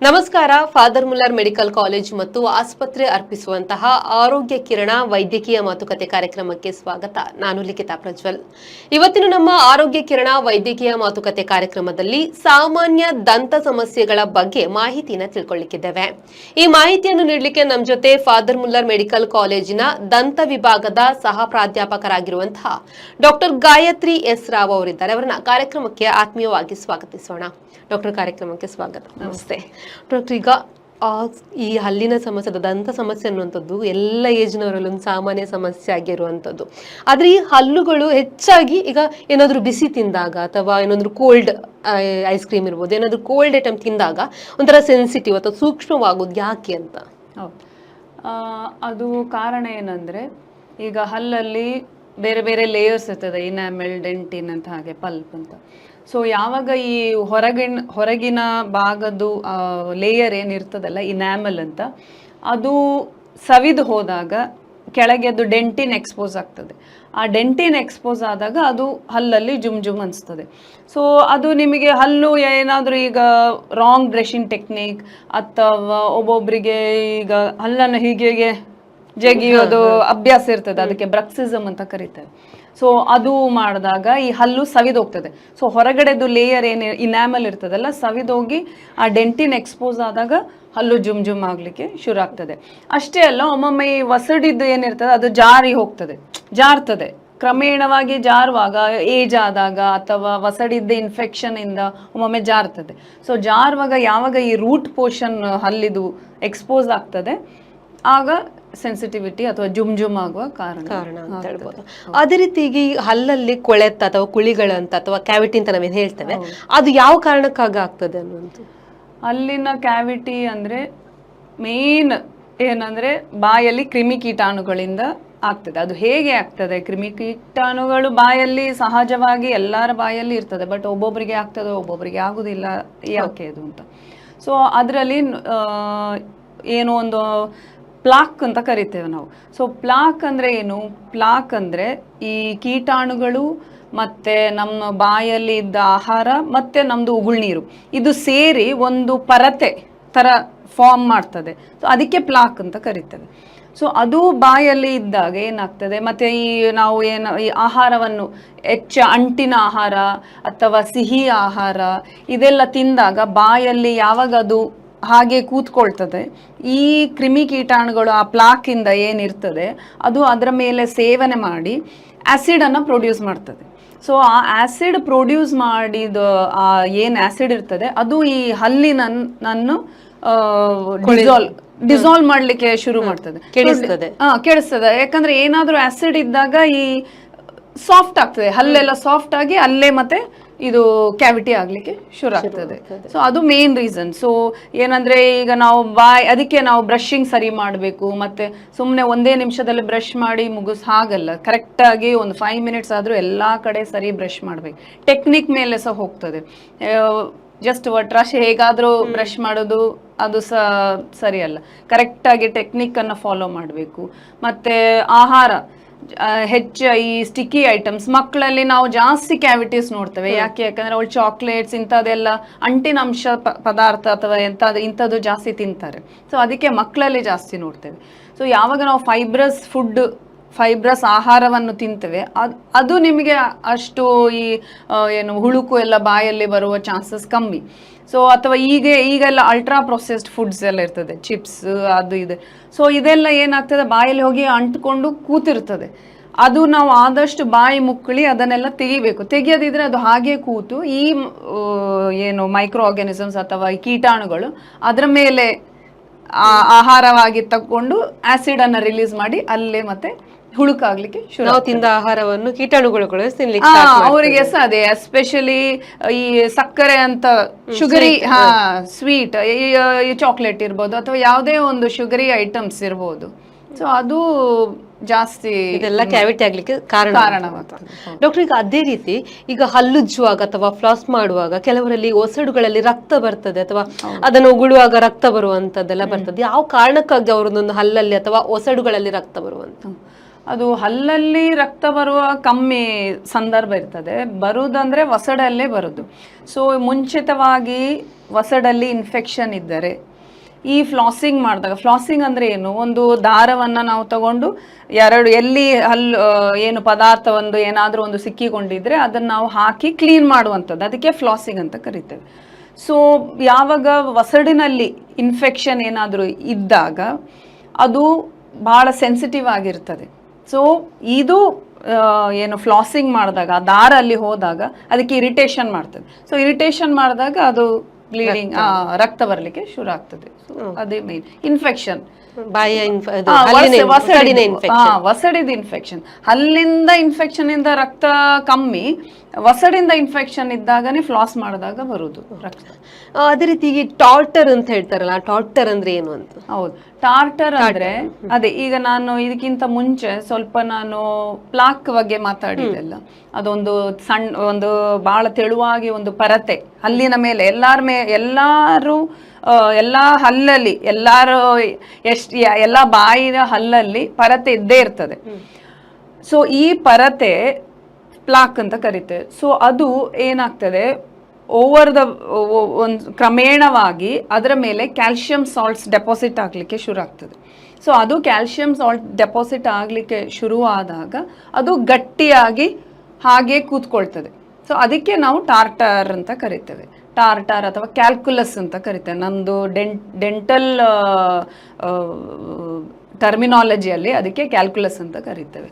ನಮಸ್ಕಾರ. Father Muller medical college ಮತ್ತು ಆಸ್ಪತ್ರೆ ಅರ್ಪಿಸುವಂತಹ ಆರೋಗ್ಯ ಕಿರಣ ವೈದ್ಯಕೀಯ ಮಾತುಕತೆ ಕಾರ್ಯಕ್ರಮಕ್ಕೆ ಸ್ವಾಗತ. ನಾನು ಲಿಖಿತಾ ಪ್ರಜ್ವಲ್. ಇವತ್ತಿನ ನಮ್ಮ ಆರೋಗ್ಯ ಕಿರಣ ವೈದ್ಯಕೀಯ ಮಾತುಕತೆ ಕಾರ್ಯಕ್ರಮದಲ್ಲಿ ಸಾಮಾನ್ಯ ದಂತ ಸಮಸ್ಯೆಗಳ ಬಗ್ಗೆ ಮಾಹಿತಿನ ತಿಳ್ಕೊಳ್ಳಿಕ್ಕಿದ್ದೇವೆ. ಈ ಮಾಹಿತಿಯನ್ನು ನೀಡಲಿಕ್ಕೆ ನಮ್ಮ ಜೊತೆ ಫಾದರ್ ಮುಲ್ಲರ್ ಮೆಡಿಕಲ್ ಕಾಲೇಜಿನ ದಂತ ವಿಭಾಗದ ಸಹ ಪ್ರಾಧ್ಯಾಪಕರಾಗಿರುವಂತಹ ಡಾಕ್ಟರ್ ಗಾಯತ್ರಿ ಎಸ್ ರಾವ್ ಅವರಿದ್ದಾರೆ. ಅವರನ್ನ ಕಾರ್ಯಕ್ರಮಕ್ಕೆ ಆತ್ಮೀಯವಾಗಿ ಸ್ವಾಗತಿಸೋಣ. ಡಾಕ್ಟರ್, ಕಾರ್ಯಕ್ರಮಕ್ಕೆ ಸ್ವಾಗತ. ನಮಸ್ತೆ ಡಾಕ್ಟರ್. ಈಗ ಈ ಹಲ್ಲಿನ ಸಮಸ್ಯೆ, ದಂತ ಸಮಸ್ಯೆ ಅನ್ನುವಂಥದ್ದು ಎಲ್ಲ ಏಜ್ನವರಲ್ಲೂ ಒಂದು ಸಾಮಾನ್ಯ ಸಮಸ್ಯೆ ಆಗಿರುವಂಥದ್ದು. ಆದರೆ ಈ ಹಲ್ಲುಗಳು ಹೆಚ್ಚಾಗಿ ಈಗ ಏನಾದರೂ ಬಿಸಿ ತಿಂದಾಗ ಅಥವಾ ಏನಾದರೂ ಕೋಲ್ಡ್ ಐಸ್ ಕ್ರೀಮ್ ಇರ್ಬೋದು, ಏನಾದರೂ ಕೋಲ್ಡ್ ಐಟಮ್ ತಿಂದಾಗ ಒಂಥರ ಸೆನ್ಸಿಟಿವ್ ಅಥವಾ ಸೂಕ್ಷ್ಮವಾಗೋದು ಯಾಕೆ ಅಂತ? ಹೌದು, ಅದು ಕಾರಣ ಏನಂದರೆ, ಈಗ ಹಲ್ಲಲ್ಲಿ ಬೇರೆ ಬೇರೆ ಲೇಯರ್ಸ್ ಇರ್ತದೆ, ಇನಾಮೆಲ್, ಡೆಂಟಿನ್ ಅಂತ, ಹಾಗೆ ಪಲ್ಪ್ ಅಂತ. ಸೊ ಯಾವಾಗ ಈ ಹೊರಗಿನ ಭಾಗದ್ದು ಲೇಯರ್ ಏನಿರ್ತದಲ್ಲ, ಇನಾಮೆಲ್ ಅಂತ, ಅದು ಸವಿದು ಹೋದಾಗ ಕೆಳಗೆ ಅದು ಡೆಂಟಿನ್ ಎಕ್ಸ್ಪೋಸ್ ಆಗ್ತದೆ. ಆ ಡೆಂಟಿನ್ ಎಕ್ಸ್ಪೋಸ್ ಆದಾಗ ಅದು ಹಲ್ಲಲ್ಲಿ ಜುಮ್ ಜುಮ್ ಅನಿಸ್ತದೆ. ಸೊ ಅದು ನಿಮಗೆ ಹಲ್ಲು ಏನಾದರೂ ಈಗ ರಾಂಗ್ ಬ್ರಷಿಂಗ್ ಟೆಕ್ನಿಕ್ ಅಥವಾ ಒಬ್ಬೊಬ್ಬರಿಗೆ ಈಗ ಹಲ್ಲನ್ನು ಹೀಗೆ ಜಗಿಯೋದು ಅಭ್ಯಾಸ ಇರ್ತದೆ, ಅದಕ್ಕೆ ಬ್ರಕ್ಸಿಸಮ್ ಅಂತ ಕರೀತಾರೆ. ಸೊ ಅದು ಮಾಡಿದಾಗ ಈ ಹಲ್ಲು ಸವಿದೋಗ್ತದೆ. ಸೊ ಹೊರಗಡೆದು ಲೇಯರ್ ಏನು ಇನಾಮಲ್ ಇರ್ತದಲ್ಲ, ಸವಿದೋಗಿ ಆ ಡೆಂಟಿನ್ ಎಕ್ಸ್ಪೋಸ್ ಆದಾಗ ಹಲ್ಲು ಜುಮ್ ಜುಮ್ ಆಗಲಿಕ್ಕೆ ಶುರು ಆಗ್ತದೆ. ಅಷ್ಟೇ ಅಲ್ಲ, ಒಮ್ಮೊಮ್ಮೆ ಈ ವಸಡಿದ್ದು ಏನಿರ್ತದೆ ಅದು ಜಾರ್ತದೆ. ಕ್ರಮೇಣವಾಗಿ ಜಾರುವಾಗ, ಏಜ್ ಆದಾಗ ಅಥವಾ ವಸಡಿದ್ದ ಇನ್ಫೆಕ್ಷನ್ ಇಂದ ಒಮ್ಮೊಮ್ಮೆ ಜಾರ್ತದೆ. ಸೊ ಜಾರುವಾಗ ಯಾವಾಗ ಈ ರೂಟ್ ಪೋರ್ಷನ್ ಹಲ್ಲಿದು ಎಕ್ಸ್ಪೋಸ್ ಆಗ್ತದೆ, ಆಗ ಸೆನ್ಸಿಟಿವಿಟಿ ಅಥವಾ ಜುಮ್ ಜುಮ್ ಆಗುವ ಕಾರಣ ಅಂತ ಹೇಳ್ಬೋದು. ಅದೇ ರೀತಿಯಾಗಿ ಹಲ್ಲಲ್ಲಿ ಕೊಳೆತ ಅಥವಾ ಕುಳಿಗಳಂತ ಅಥವಾ ಕ್ಯಾವಿಟಿ ಅಂತ ನಾವೇನು ಹೇಳ್ತೇವೆ, ಅದು ಯಾವ ಕಾರಣಕ್ಕಾಗಿ ಆಗ್ತದೆ ಅನ್ನುವಂಥ? ಅಲ್ಲಿನ ಕ್ಯಾವಿಟಿ ಅಂದರೆ ಮೇನ್ ಏನಂದರೆ ಬಾಯಲ್ಲಿ ಕ್ರಿಮಿಕೀಟಾಣುಗಳಿಂದ ಆಗ್ತದೆ. ಅದು ಹೇಗೆ ಆಗ್ತದೆ? ಕ್ರಿಮಿಕೀಟಾಣುಗಳು ಬಾಯಲ್ಲಿ ಸಹಜವಾಗಿ ಎಲ್ಲರ ಬಾಯಲ್ಲಿ ಇರ್ತದೆ, ಬಟ್ ಒಬ್ಬೊಬ್ಬರಿಗೆ ಆಗ್ತದೆ, ಒಬ್ಬೊಬ್ಬರಿಗೆ ಆಗೋದಿಲ್ಲ. ಯಾಕೆ ಅದು ಅಂತ? ಸೊ ಅದರಲ್ಲಿ ಏನೋ ಒಂದು ಪ್ಲಾಕ್ ಅಂತ ಕರಿತೇವೆ ನಾವು. ಸೊ ಪ್ಲಾಕ್ ಅಂದರೆ ಏನು? ಪ್ಲಾಕ್ ಅಂದರೆ ಈ ಕೀಟಾಣುಗಳು ಮತ್ತು ನಮ್ಮ ಬಾಯಲ್ಲಿ ಇದ್ದ ಆಹಾರ ಮತ್ತು ನಮ್ಮದು ಉಗುಳ್ನೀರು ಇದು ಸೇರಿ ಒಂದು ಪರತೆ ಥರ ಫಾರ್ಮ್ ಮಾಡ್ತದೆ. ಸೊ ಅದಕ್ಕೆ ಪ್ಲಾಕ್ ಅಂತ ಕರಿತೇವೆ. ಸೊ ಅದು ಬಾಯಲ್ಲಿ ಇದ್ದಾಗ ಏನಾಗ್ತದೆ, ಮತ್ತು ನಾವು ಈ ಆಹಾರವನ್ನು ಅಂಟಿನ ಆಹಾರ ಅಥವಾ ಸಿಹಿ ಆಹಾರ ಇದೆಲ್ಲ ತಿಂದಾಗ ಬಾಯಲ್ಲಿ ಯಾವಾಗ ಅದು ಹಾಗೆ ಕೂತ್ಕೊಳ್ತದೆ, ಈ ಕ್ರಿಮಿಕೀಟಾಣುಗಳು ಆ ಪ್ಲಾಕಿಂದ ಏನಿರ್ತದೆ ಅದು ಅದರ ಮೇಲೆ ಸೇವನೆ ಮಾಡಿ ಆ್ಯಸಿಡನ್ನು ಪ್ರೊಡ್ಯೂಸ್ ಮಾಡ್ತದೆ. ಸೊ ಆ ಆ್ಯಸಿಡ್ ಪ್ರೊಡ್ಯೂಸ್ ಮಾಡಿದ ಏನು ಆ್ಯಸಿಡ್ ಇರ್ತದೆ ಅದು ಈ ಹಲ್ಲಿನನ್ನು ಡಿಸಾಲ್ವ್ ಮಾಡಲಿಕ್ಕೆ ಶುರು ಮಾಡ್ತದೆ, ಕೆಡಿಸ್ತದೆ. ಯಾಕಂದ್ರೆ ಏನಾದರೂ ಆ್ಯಸಿಡ್ ಇದ್ದಾಗ ಈ ಸಾಫ್ಟ್ ಆಗ್ತದೆ, ಹಲ್ಲೆಲ್ಲ ಸಾಫ್ಟ್ ಆಗಿ ಅಲ್ಲೇ ಮತ್ತೆ ಇದು ಕ್ಯಾವಿಟಿ ಆಗ್ಲಿಕ್ಕೆ ಶುರು ಆಗ್ತದೆ. ಸೊ ಅದು ಮೇನ್ ರೀಸನ್. ಸೊ ಏನಂದ್ರೆ ಈಗ ನಾವು ಅದಕ್ಕೆ ನಾವು ಬ್ರಷಿಂಗ್ ಸರಿ ಮಾಡಬೇಕು, ಮತ್ತೆ ಸುಮ್ಮನೆ ಒಂದೇ ನಿಮಿಷದಲ್ಲಿ ಬ್ರಷ್ ಮಾಡಿ ಹಾಗಲ್ಲ. ಕರೆಕ್ಟಾಗಿ ಒಂದು 5 ಮಿನಿಟ್ಸ್ ಆದರೂ ಎಲ್ಲ ಕಡೆ ಸರಿ ಬ್ರಷ್ ಮಾಡಬೇಕು. ಟೆಕ್ನಿಕ್ ಮೇಲೆ ಸಹ ಹೋಗ್ತದೆ. ಜಸ್ಟ್ ಒಟ್ರಾಶಿ ಹೇಗಾದರೂ ಬ್ರಷ್ ಮಾಡೋದು ಅದು ಸರಿ ಅಲ್ಲ. ಕರೆಕ್ಟಾಗಿ ಟೆಕ್ನಿಕ್ಕನ್ನು ಫಾಲೋ ಮಾಡಬೇಕು. ಮತ್ತು ಆಹಾರ ಹೆಚ್ಚು ಈ ಸ್ಟಿಕ್ಕಿ ಐಟಮ್ಸ್ ಮಕ್ಕಳಲ್ಲಿ ನಾವು ಜಾಸ್ತಿ ಕ್ಯಾವಿಟೀಸ್ ನೋಡ್ತೇವೆ. ಯಾಕಂದ್ರೆ ಅವಳು ಚಾಕ್ಲೇಟ್ಸ್ ಇಂಥದ್ದೆಲ್ಲ ಅಂಟಿನ ಅಂಶ ಪದಾರ್ಥ ಅಥವಾ ಇಂಥದ್ದು ಜಾಸ್ತಿ ತಿಂತಾರೆ. ಸೊ ಅದಕ್ಕೆ ಮಕ್ಕಳಲ್ಲಿ ಜಾಸ್ತಿ ನೋಡ್ತೇವೆ. ಸೊ ಯಾವಾಗ ನಾವು ಫೈಬ್ರಸ್ ಆಹಾರವನ್ನು ತಿಂತೇವೆ, ಅದು ನಿಮಗೆ ಅಷ್ಟು ಈ ಏನು ಹುಳುಕು ಎಲ್ಲ ಬಾಯಲ್ಲಿ ಬರುವ ಚಾನ್ಸಸ್ ಕಮ್ಮಿ. ಸೊ ಅಥವಾ ಈಗೆಲ್ಲ ಅಲ್ಟ್ರಾ ಪ್ರೊಸೆಸ್ಡ್ ಫುಡ್ಸ್ ಎಲ್ಲ ಇರ್ತದೆ, ಚಿಪ್ಸ್ ಅದು ಇದೆ. ಸೊ ಇದೆಲ್ಲ ಏನಾಗ್ತದೆ, ಬಾಯಲ್ಲಿ ಹೋಗಿ ಅಂಟ್ಕೊಂಡು ಕೂತಿರ್ತದೆ. ಅದು ನಾವು ಆದಷ್ಟು ಬಾಯಿ ಮುಕ್ಕಳಿ ಅದನ್ನೆಲ್ಲ ತೆಗಿಬೇಕು. ತೆಗಿಯೋದಿದ್ರೆ ಅದು ಹಾಗೆ ಕೂತು ಈ ಏನು ಮೈಕ್ರೋ ಆರ್ಗ್ಯಾನಿಸಮ್ಸ್ ಅಥವಾ ಈ ಕೀಟಾಣುಗಳು ಅದರ ಮೇಲೆ ಆಹಾರವಾಗಿ ತಗೊಂಡು ಆಸಿಡ್ ಅನ್ನು ರಿಲೀಸ್ ಮಾಡಿ ಅಲ್ಲೇ ಮತ್ತೆ ಹುಳುಕಾಗ್ಲಿಕ್ಕೆ ಶುರು. ನಾವು ತಿಂದ ಆಹಾರವನ್ನು ಕೀಟಾಣುಗಳು ಅವರಿಗೆ ಸಹ ಅದೇ, ಎಸ್ಪೆಷಲಿ ಈ ಸಕ್ಕರೆ ಅಂತ ಶುಗರಿ ಸ್ವೀಟ್, ಈ ಚಾಕ್ಲೇಟ್ ಇರ್ಬೋದು ಅಥವಾ ಯಾವುದೇ ಒಂದು ಶುಗರಿ ಐಟಮ್ಸ್ ಇರ್ಬೋದು. ಸೊ ಅದು ಜಾಸ್ತಿ ಇದೆಲ್ಲ ಕ್ಯಾವಿಟಿ ಆಗ್ಲಿಕ್ಕೆ ಕಾರಣವಾಗ್ತದೆ. ಡಾಕ್ಟರ್, ಈಗ ಅದೇ ರೀತಿ ಈಗ ಹಲ್ಲುಜ್ಜುವಾಗ ಅಥವಾ ಫ್ಲಾಸ್ ಮಾಡುವಾಗ ಕೆಲವರಲ್ಲಿ ಒಸಡುಗಳಲ್ಲಿ ರಕ್ತ ಬರ್ತದೆ ಅಥವಾ ಅದನ್ನು ಉಗುಳುವಾಗ ರಕ್ತ ಬರುವಂತದ್ದೆಲ್ಲ ಬರ್ತದೆ. ಯಾವ ಕಾರಣಕ್ಕಾಗಿ ಅವರದೊಂದು ಹಲ್ಲಲ್ಲಿ ಅಥವಾ ಒಸಡುಗಳಲ್ಲಿ ರಕ್ತ ಬರುವಂತ? ಅದು ಹಲ್ಲಲ್ಲಿ ರಕ್ತ ಬರುವ ಕಮ್ಮಿ ಸಂದರ್ಭ ಇರ್ತದೆ. ಬರುವುದಂದ್ರೆ ವಸಡಲ್ಲೇ ಬರುದು. ಸೊ ಮುಂಚಿತವಾಗಿ ವಸಡಲ್ಲಿ ಇನ್ಫೆಕ್ಷನ್ ಇದ್ದರೆ ಈ ಫ್ಲಾಸಿಂಗ್ ಮಾಡಿದಾಗ, ಫ್ಲಾಸಿಂಗ್ ಅಂದ್ರೆ ಏನು, ಒಂದು ದಾರವನ್ನ ನಾವು ತಗೊಂಡು ಎಲ್ಲಿ ಏನು ಪದಾರ್ಥ ಏನಾದರೂ ಒಂದು ಸಿಕ್ಕಿಕೊಂಡಿದ್ರೆ ಅದನ್ನ ನಾವು ಹಾಕಿ ಕ್ಲೀನ್ ಮಾಡುವಂಥದ್ದು, ಅದಕ್ಕೆ ಫ್ಲಾಸಿಂಗ್ ಅಂತ ಕರಿತೇವೆ. ಸೊ ಯಾವಾಗ ವಸಡಿನಲ್ಲಿ ಇನ್ಫೆಕ್ಷನ್ ಏನಾದರೂ ಇದ್ದಾಗ ಅದು ಭಾಳ ಸೆನ್ಸಿಟಿವ್ ಆಗಿರ್ತದೆ. ಸೊ ಇದು ಏನು ಫ್ಲಾಸಿಂಗ್ ಮಾಡಿದಾಗ ಆ ದಾರ ಅಲ್ಲಿ ಹೋದಾಗ ಅದಕ್ಕೆ ಇರಿಟೇಷನ್ ಮಾಡ್ತದೆ. ಸೊ ಇರಿಟೇಷನ್ ಮಾಡಿದಾಗ ಅದು ಬ್ಲೀಡಿಂಗ್, ರಕ್ತ ಬರಲಿಕ್ಕೆ ಶುರು ಆಗ್ತದೆ. ಅದೇ ಮೇನ್ ಇನ್ಫೆಕ್ಷನ್, ವಸಡಿದ ಇನ್ಫೆಕ್ಷನ್. ಹಲ್ಲಿಂದ ಇನ್ಫೆಕ್ಷನ್ ಇಂದ ರಕ್ತ ಕಮ್ಮಿ, ವಸಡಿಂದ ಇನ್ಫೆಕ್ಷನ್ ಇದ್ದಾಗನೇ ಫ್ಲಾಸ್ ಮಾಡಿದಾಗ ಬರುದು ರಕ್ತ. ಅದೇ ರೀತಿ ಟಾರ್ಟರ್ ಅಂತ ಹೇಳ್ತಾರಲ್ಲ, ಟಾರ್ಟರ್ ಅಂದ್ರೆ ಏನು ಅಂತ? ಹೌದು, ಟಾರ್ಟರ್ ಅಂದ್ರೆ ಅದೇ ಈಗ ನಾನು ಇದಕ್ಕಿಂತ ಮುಂಚೆ ಸ್ವಲ್ಪ ನಾನು ಪ್ಲಾಕ್ ಬಗ್ಗೆ ಮಾತಾಡಿದೆಲ್ಲ. ಅದೊಂದು ಒಂದು ಬಹಳ ತೆಳುವಾಗಿ ಒಂದು ಪರತೆ ಹಲ್ಲಿನ ಮೇಲೆ ಎಲ್ಲರೂ ಎಲ್ಲಾ ಹಲ್ಲಲ್ಲಿ ಎಲ್ಲಾ ಬಾಯಿನ ಹಲ್ಲಲ್ಲಿ ಪರತೆ ಇದ್ದೇ ಇರ್ತದೆ. ಸೊ ಈ ಪರತೆ ಪ್ಲಾಕ್ ಅಂತ ಕರಿತೇವೆ. ಸೊ ಅದು ಏನಾಗ್ತದೆ, ಒಂದು ಕ್ರಮೇಣವಾಗಿ ಅದರ ಮೇಲೆ ಕ್ಯಾಲ್ಸಿಯಂ ಸಾಲ್ಟ್ಸ್ ಡೆಪಾಸಿಟ್ ಆಗಲಿಕ್ಕೆ ಶುರು ಆಗ್ತದೆ. ಸೊ ಅದು ಕ್ಯಾಲ್ಸಿಯಂ ಸಾಲ್ಟ್ ಡೆಪಾಸಿಟ್ ಆಗಲಿಕ್ಕೆ ಶುರು ಆದಾಗ ಅದು ಗಟ್ಟಿಯಾಗಿ ಹಾಗೆ ಕೂತ್ಕೊಳ್ತದೆ. ಸೊ ಅದಕ್ಕೆ ನಾವು ಟಾರ್ಟರ್ ಅಂತ ಕರಿತೇವೆ. ಟಾರ್ಟರ್ ಅಥವಾ ಕ್ಯಾಲ್ಕುಲಸ್ ಅಂತ ಕರಿತೇವೆ. ನಮ್ಮದು ಡೆಂಟಲ್ ಟರ್ಮಿನಾಲಜಿಯಲ್ಲಿ ಅದಕ್ಕೆ ಕ್ಯಾಲ್ಕುಲಸ್ ಅಂತ ಕರಿತೇವೆ.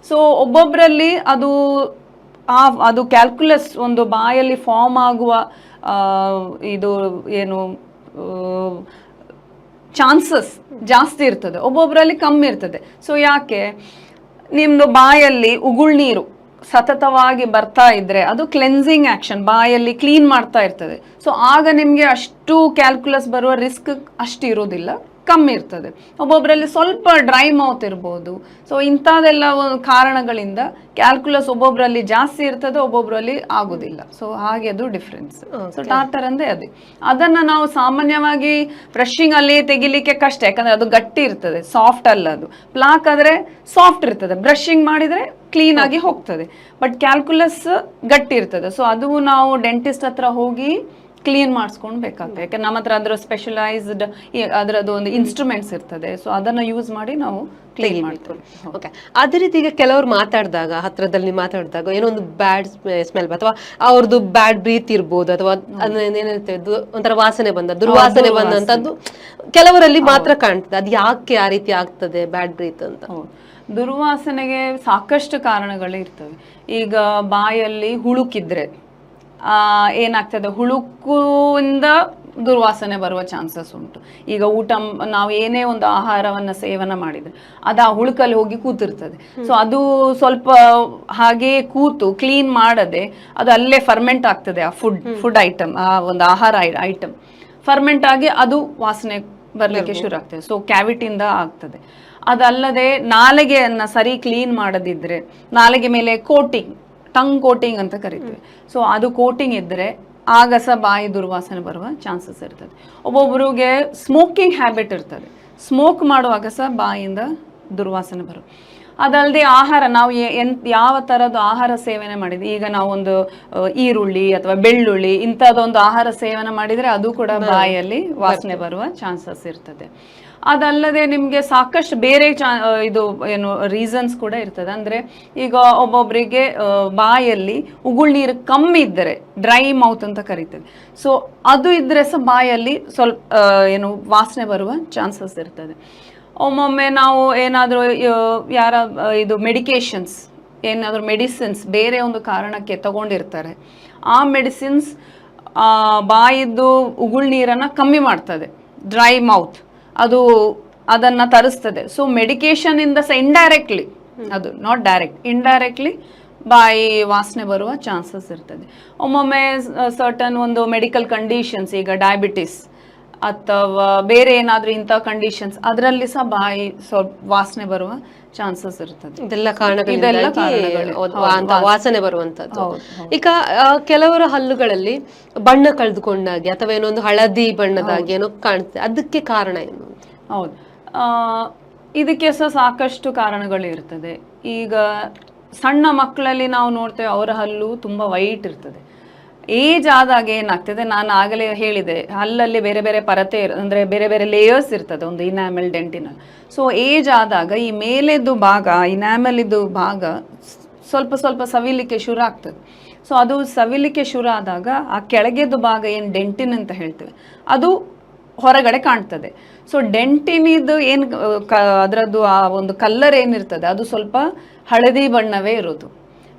ಸೊ ಒಬ್ಬೊಬ್ಬರಲ್ಲಿ ಅದು ಕ್ಯಾಲ್ಕುಲಸ್ ಒಂದು ಬಾಯಲ್ಲಿ ಫಾರ್ಮ್ ಆಗುವ ಇದು ಏನು ಚಾನ್ಸಸ್ ಜಾಸ್ತಿ ಇರ್ತದೆ, ಒಬ್ಬೊಬ್ಬರಲ್ಲಿ ಕಮ್ಮಿ ಇರ್ತದೆ. ಸೊ ಯಾಕೆ, ನಿಮ್ಮದು ಬಾಯಲ್ಲಿ ಉಗುಳ್ನೀರು ಸತತವಾಗಿ ಬರ್ತಾ ಇದ್ರೆ ಅದು ಕ್ಲೆನ್ಸಿಂಗ್ ಆಕ್ಷನ್, ಬಾಯಲ್ಲಿ ಕ್ಲೀನ್ ಮಾಡ್ತಾ ಇರ್ತದೆ. ಸೊ ಆಗ ನಿಮಗೆ ಅಷ್ಟು ಕ್ಯಾಲ್ಕುಲಸ್ ಬರುವ ರಿಸ್ಕ್ ಅಷ್ಟು ಇರೋದಿಲ್ಲ, ಕಮ್ಮಿ ಇರ್ತದೆ. ಒಬ್ಬೊಬ್ಬರಲ್ಲಿ ಸ್ವಲ್ಪ ಡ್ರೈ ಮೌತ್ ಇರ್ಬೋದು. ಸೊ ಇಂಥದೆಲ್ಲ ಕಾರಣಗಳಿಂದ ಕ್ಯಾಲ್ಕುಲಸ್ ಒಬ್ಬೊಬ್ಬರಲ್ಲಿ ಜಾಸ್ತಿ ಇರ್ತದೆ, ಒಬ್ಬೊಬ್ಬರಲ್ಲಿ ಆಗೋದಿಲ್ಲ. ಸೊ ಹಾಗೆ ಅದು ಡಿಫ್ರೆನ್ಸ್. ಸೊ ಟಾರ್ಟರ್ ಅಂದ್ರೆ ಅದನ್ನ ನಾವು ಸಾಮಾನ್ಯವಾಗಿ ಬ್ರಷಿಂಗ್ ಅಲ್ಲಿ ತೆಗಿಲಿಕ್ಕೆ ಕಷ್ಟ, ಯಾಕಂದ್ರೆ ಅದು ಗಟ್ಟಿ ಇರ್ತದೆ, ಸಾಫ್ಟ್ ಅಲ್ಲ. ಅದು ಪ್ಲಾಕ್ ಆದ್ರೆ ಸಾಫ್ಟ್ ಇರ್ತದೆ, ಬ್ರಷಿಂಗ್ ಮಾಡಿದ್ರೆ ಕ್ಲೀನ್ ಆಗಿ ಹೋಗ್ತದೆ. ಬಟ್ ಕ್ಯಾಲ್ಕುಲಸ್ ಗಟ್ಟಿ ಇರ್ತದೆ. ಸೊ ಅದು ನಾವು ಡೆಂಟಿಸ್ಟ್ ಹತ್ರ ಹೋಗಿ ಕ್ಲೀನ್ ಮಾಡಿಸ್ಕೊಂಡು ಬೇಕಾಗ್ತದೆ. ಯಾಕಂದ್ರೆ ನಮ್ಮ ಹತ್ರ ಅದರ ಸ್ಪೆಷಲೈಸ್ಡ್ ಅದರದ್ದು ಒಂದು ಇನ್ಸ್ಟ್ರೂಮೆಂಟ್ಸ್ ಇರ್ತದೆ. ಸೊ ಅದನ್ನ ಯೂಸ್ ಮಾಡಿ ನಾವು ಕ್ಲೀನ್ ಮಾಡ್ತೇವೆ. ಓಕೆ, ಅದೇ ರೀತಿ ಈಗ ಕೆಲವರು ಮಾತಾಡಿದಾಗ, ಹತ್ರದಲ್ಲಿ ಮಾತಾಡಿದಾಗ ಏನೋ ಒಂದು ಬ್ಯಾಡ್ ಸ್ಮೆಲ್ ಅಥವಾ ಅವ್ರದ್ದು ಬ್ಯಾಡ್ ಬ್ರೀತ್ ಇರ್ಬೋದು, ಅಥವಾ ಏನಿರುತ್ತೆ ಒಂಥರ ವಾಸನೆ ದುರ್ವಾಸನೆ ಬಂದಂತದ್ದು ಕೆಲವರಲ್ಲಿ ಮಾತ್ರ ಕಾಣ್ತದೆ. ಅದು ಯಾಕೆ ಆ ರೀತಿ ಆಗ್ತದೆ ಬ್ಯಾಡ್ ಬ್ರೀತ್ ಅಂತ? ದುರ್ವಾಸನೆಗೆ ಸಾಕಷ್ಟು ಕಾರಣಗಳು ಇರ್ತವೆ. ಈಗ ಬಾಯಲ್ಲಿ ಹುಳುಕಿದ್ರೆ ಏನಾಗ್ತದೆ, ಹುಳುಕಿಂದ ದುರ್ವಾಸನೆ ಬರುವ ಚಾನ್ಸಸ್ ಉಂಟು. ಈಗ ನಾವು ಏನೇ ಒಂದು ಆಹಾರವನ್ನ ಸೇವನೆ ಮಾಡಿದ್ರೆ ಅದು ಆ ಹುಳುಕಲ್ಲಿ ಹೋಗಿ ಕೂತಿರ್ತದೆ. ಸೊ ಅದು ಸ್ವಲ್ಪ ಹಾಗೆ ಕೂತು ಕ್ಲೀನ್ ಮಾಡದೆ ಅದು ಅಲ್ಲೇ ಫರ್ಮೆಂಟ್ ಆಗ್ತದೆ. ಆ ಫುಡ್ ಐಟಮ್, ಆ ಒಂದು ಆಹಾರ ಐಟಮ್ ಫರ್ಮೆಂಟ್ ಆಗಿ ಅದು ವಾಸನೆ ಬರ್ಲಿಕ್ಕೆ ಶುರು ಆಗ್ತದೆ. ಸೊ ಕ್ಯಾವಿಟಿಯಿಂದ ಆಗ್ತದೆ. ಅದಲ್ಲದೆ ನಾಲಿಗೆಯನ್ನ ಸರಿ ಕ್ಲೀನ್ ಮಾಡದಿದ್ರೆ ನಾಲಿಗೆ ಮೇಲೆ ಕೋಟಿಂಗ್, ಟಂಗ್ ಕೋಟಿಂಗ್ ಅಂತ ಕರಿತೀವಿ. ಸೊ ಅದು ಕೋಟಿಂಗ್ ಇದ್ರೆ ಆಗ ಸಹ ಬಾಯಿ ದುರ್ವಾಸನೆ ಬರುವ ಚಾನ್ಸಸ್ ಇರ್ತದೆ. ಒಬ್ಬೊಬ್ಬರಿಗೆ ಸ್ಮೋಕಿಂಗ್ ಹ್ಯಾಬಿಟ್ ಇರ್ತದೆ, ಸ್ಮೋಕ್ ಮಾಡುವಾಗ ಸಹ ಬಾಯಿಂದ ದುರ್ವಾಸನೆ ಬರುವ. ಅದಲ್ಲದೆ ಆಹಾರ, ನಾವು ಯಾವ ಥರದ್ದು ಆಹಾರ ಸೇವನೆ ಮಾಡಿದ್ವಿ, ಈಗ ನಾವು ಒಂದು ಈರುಳ್ಳಿ ಅಥವಾ ಬೆಳ್ಳುಳ್ಳಿ ಇಂಥದ್ದೊಂದು ಆಹಾರ ಸೇವನೆ ಮಾಡಿದರೆ ಅದು ಕೂಡ ಬಾಯಲ್ಲಿ ವಾಸನೆ ಬರುವ ಚಾನ್ಸಸ್ ಇರ್ತದೆ. ಅದಲ್ಲದೆ ನಿಮಗೆ ಸಾಕಷ್ಟು ಬೇರೆ ಇದು ಏನು ರೀಸನ್ಸ್ ಕೂಡ ಇರ್ತದೆ. ಅಂದರೆ ಈಗ ಒಬ್ಬೊಬ್ಬರಿಗೆ ಬಾಯಲ್ಲಿ ಉಗುಳ್ನೀರು ಕಮ್ಮಿ ಇದ್ದರೆ ಡ್ರೈ ಮೌತ್ ಅಂತ ಕರಿತೇವೆ. ಸೊ ಅದು ಇದ್ರೆ ಸಹ ಬಾಯಲ್ಲಿ ಸ್ವಲ್ಪ ಏನು ವಾಸನೆ ಬರುವ ಚಾನ್ಸಸ್ ಇರ್ತದೆ. ಒಮ್ಮೊಮ್ಮೆ ನಾವು ಏನಾದರೂ ಇದು ಮೆಡಿಕೇಶನ್ಸ್, ಏನಾದರೂ ಮೆಡಿಸಿನ್ಸ್ ಬೇರೆ ಒಂದು ಕಾರಣಕ್ಕೆ ತಗೊಂಡಿರ್ತಾರೆ, ಆ ಮೆಡಿಸಿನ್ಸ್ ಬಾಯಿದ್ದು ಉಗುಳ್ನೀರನ್ನು ಕಮ್ಮಿ ಮಾಡ್ತದೆ, ಡ್ರೈ ಮೌತ್ ಅದನ್ನ ತರಿಸ್ತದೆ. ಸೊ ಮೆಡಿಕೇಶನ್ ಇಂದ ಸಹ ಇಂಡೈರೆಕ್ಟ್ಲಿ, ಅದು ನಾಟ್ ಡೈರೆಕ್ಟ್, ಇಂಡೈರೆಕ್ಟ್ಲಿ ಬಾಯಿ ವಾಸನೆ ಬರುವ ಚಾನ್ಸಸ್ ಇರ್ತದೆ. ಒಮ್ಮೊಮ್ಮೆ ಸರ್ಟನ್ ಒಂದು ಮೆಡಿಕಲ್ ಕಂಡೀಷನ್ಸ್, ಈಗ ಡಯಾಬಿಟಿಸ್ ಅಥವಾ ಬೇರೆ ಏನಾದ್ರೂ ಇಂಥ ಕಂಡೀಷನ್ಸ್, ಅದರಲ್ಲಿ ಸಹ ಬಾಯಿ ಸ್ವಲ್ಪ ವಾಸನೆ ಬರುವ ಚಾನ್ಸಸ್ ಇರ್ತದೆ. ಇದೆಲ್ಲ ವಾಸನೆ ಬರುವಂತದ್ದು. ಈಗ ಕೆಲವರ ಹಲ್ಲುಗಳಲ್ಲಿ ಬಣ್ಣ ಕಳೆದುಕೊಂಡಾಗೆ ಅಥವಾ ಏನೊಂದು ಹಳದಿ ಬಣ್ಣದಾಗಿ ಏನೋ ಕಾಣುತ್ತೆ, ಅದಕ್ಕೆ ಕಾರಣ ಏನು? ಹೌದು, ಇದಕ್ಕೆ ಸಾಕಷ್ಟು ಕಾರಣಗಳು ಇರ್ತದೆ. ಈಗ ಸಣ್ಣ ಮಕ್ಕಳಲ್ಲಿ ನಾವು ನೋಡ್ತೇವೆ ಅವರ ಹಲ್ಲು ತುಂಬ ವೈಟ್ ಇರ್ತದೆ. ಏಜ್ ಆದಾಗ ಏನಾಗ್ತದೆ, ನಾನು ಆಗಲೇ ಹೇಳಿದೆ, ಹಲ್ಲಲ್ಲಿ ಬೇರೆ ಬೇರೆ ಪರತೆ ಅಂದರೆ ಬೇರೆ ಬೇರೆ ಲೇಯರ್ಸ್ ಇರ್ತದೆ ಒಂದು ಇನಾಮೆಲ್ ಡೆಂಟಿನಲ್. ಸೊ ಏಜ್ ಆದಾಗ ಈ ಮೇಲೆದು ಭಾಗ, ಇನಾಮೆಲ್ ಇದು ಭಾಗ ಸ್ವಲ್ಪ ಸ್ವಲ್ಪ ಸವಿಲಿಕ್ಕೆ ಶುರು ಆಗ್ತದೆ. ಸೊ ಅದು ಸವಿಲಿಕ್ಕೆ ಶುರು ಆದಾಗ ಆ ಕೆಳಗೆದು ಭಾಗ ಏನು ಡೆಂಟಿನ್ ಅಂತ ಹೇಳ್ತೇವೆ ಅದು ಹೊರಗಡೆ ಕಾಣ್ತದೆ. ಸೊ ಡೆಂಟಿನಿದು ಏನು ಅದರದ್ದು ಆ ಒಂದು ಕಲ್ಲರ್ ಏನಿರ್ತದೆ ಅದು ಸ್ವಲ್ಪ ಹಳದಿ ಬಣ್ಣವೇ ಇರೋದು.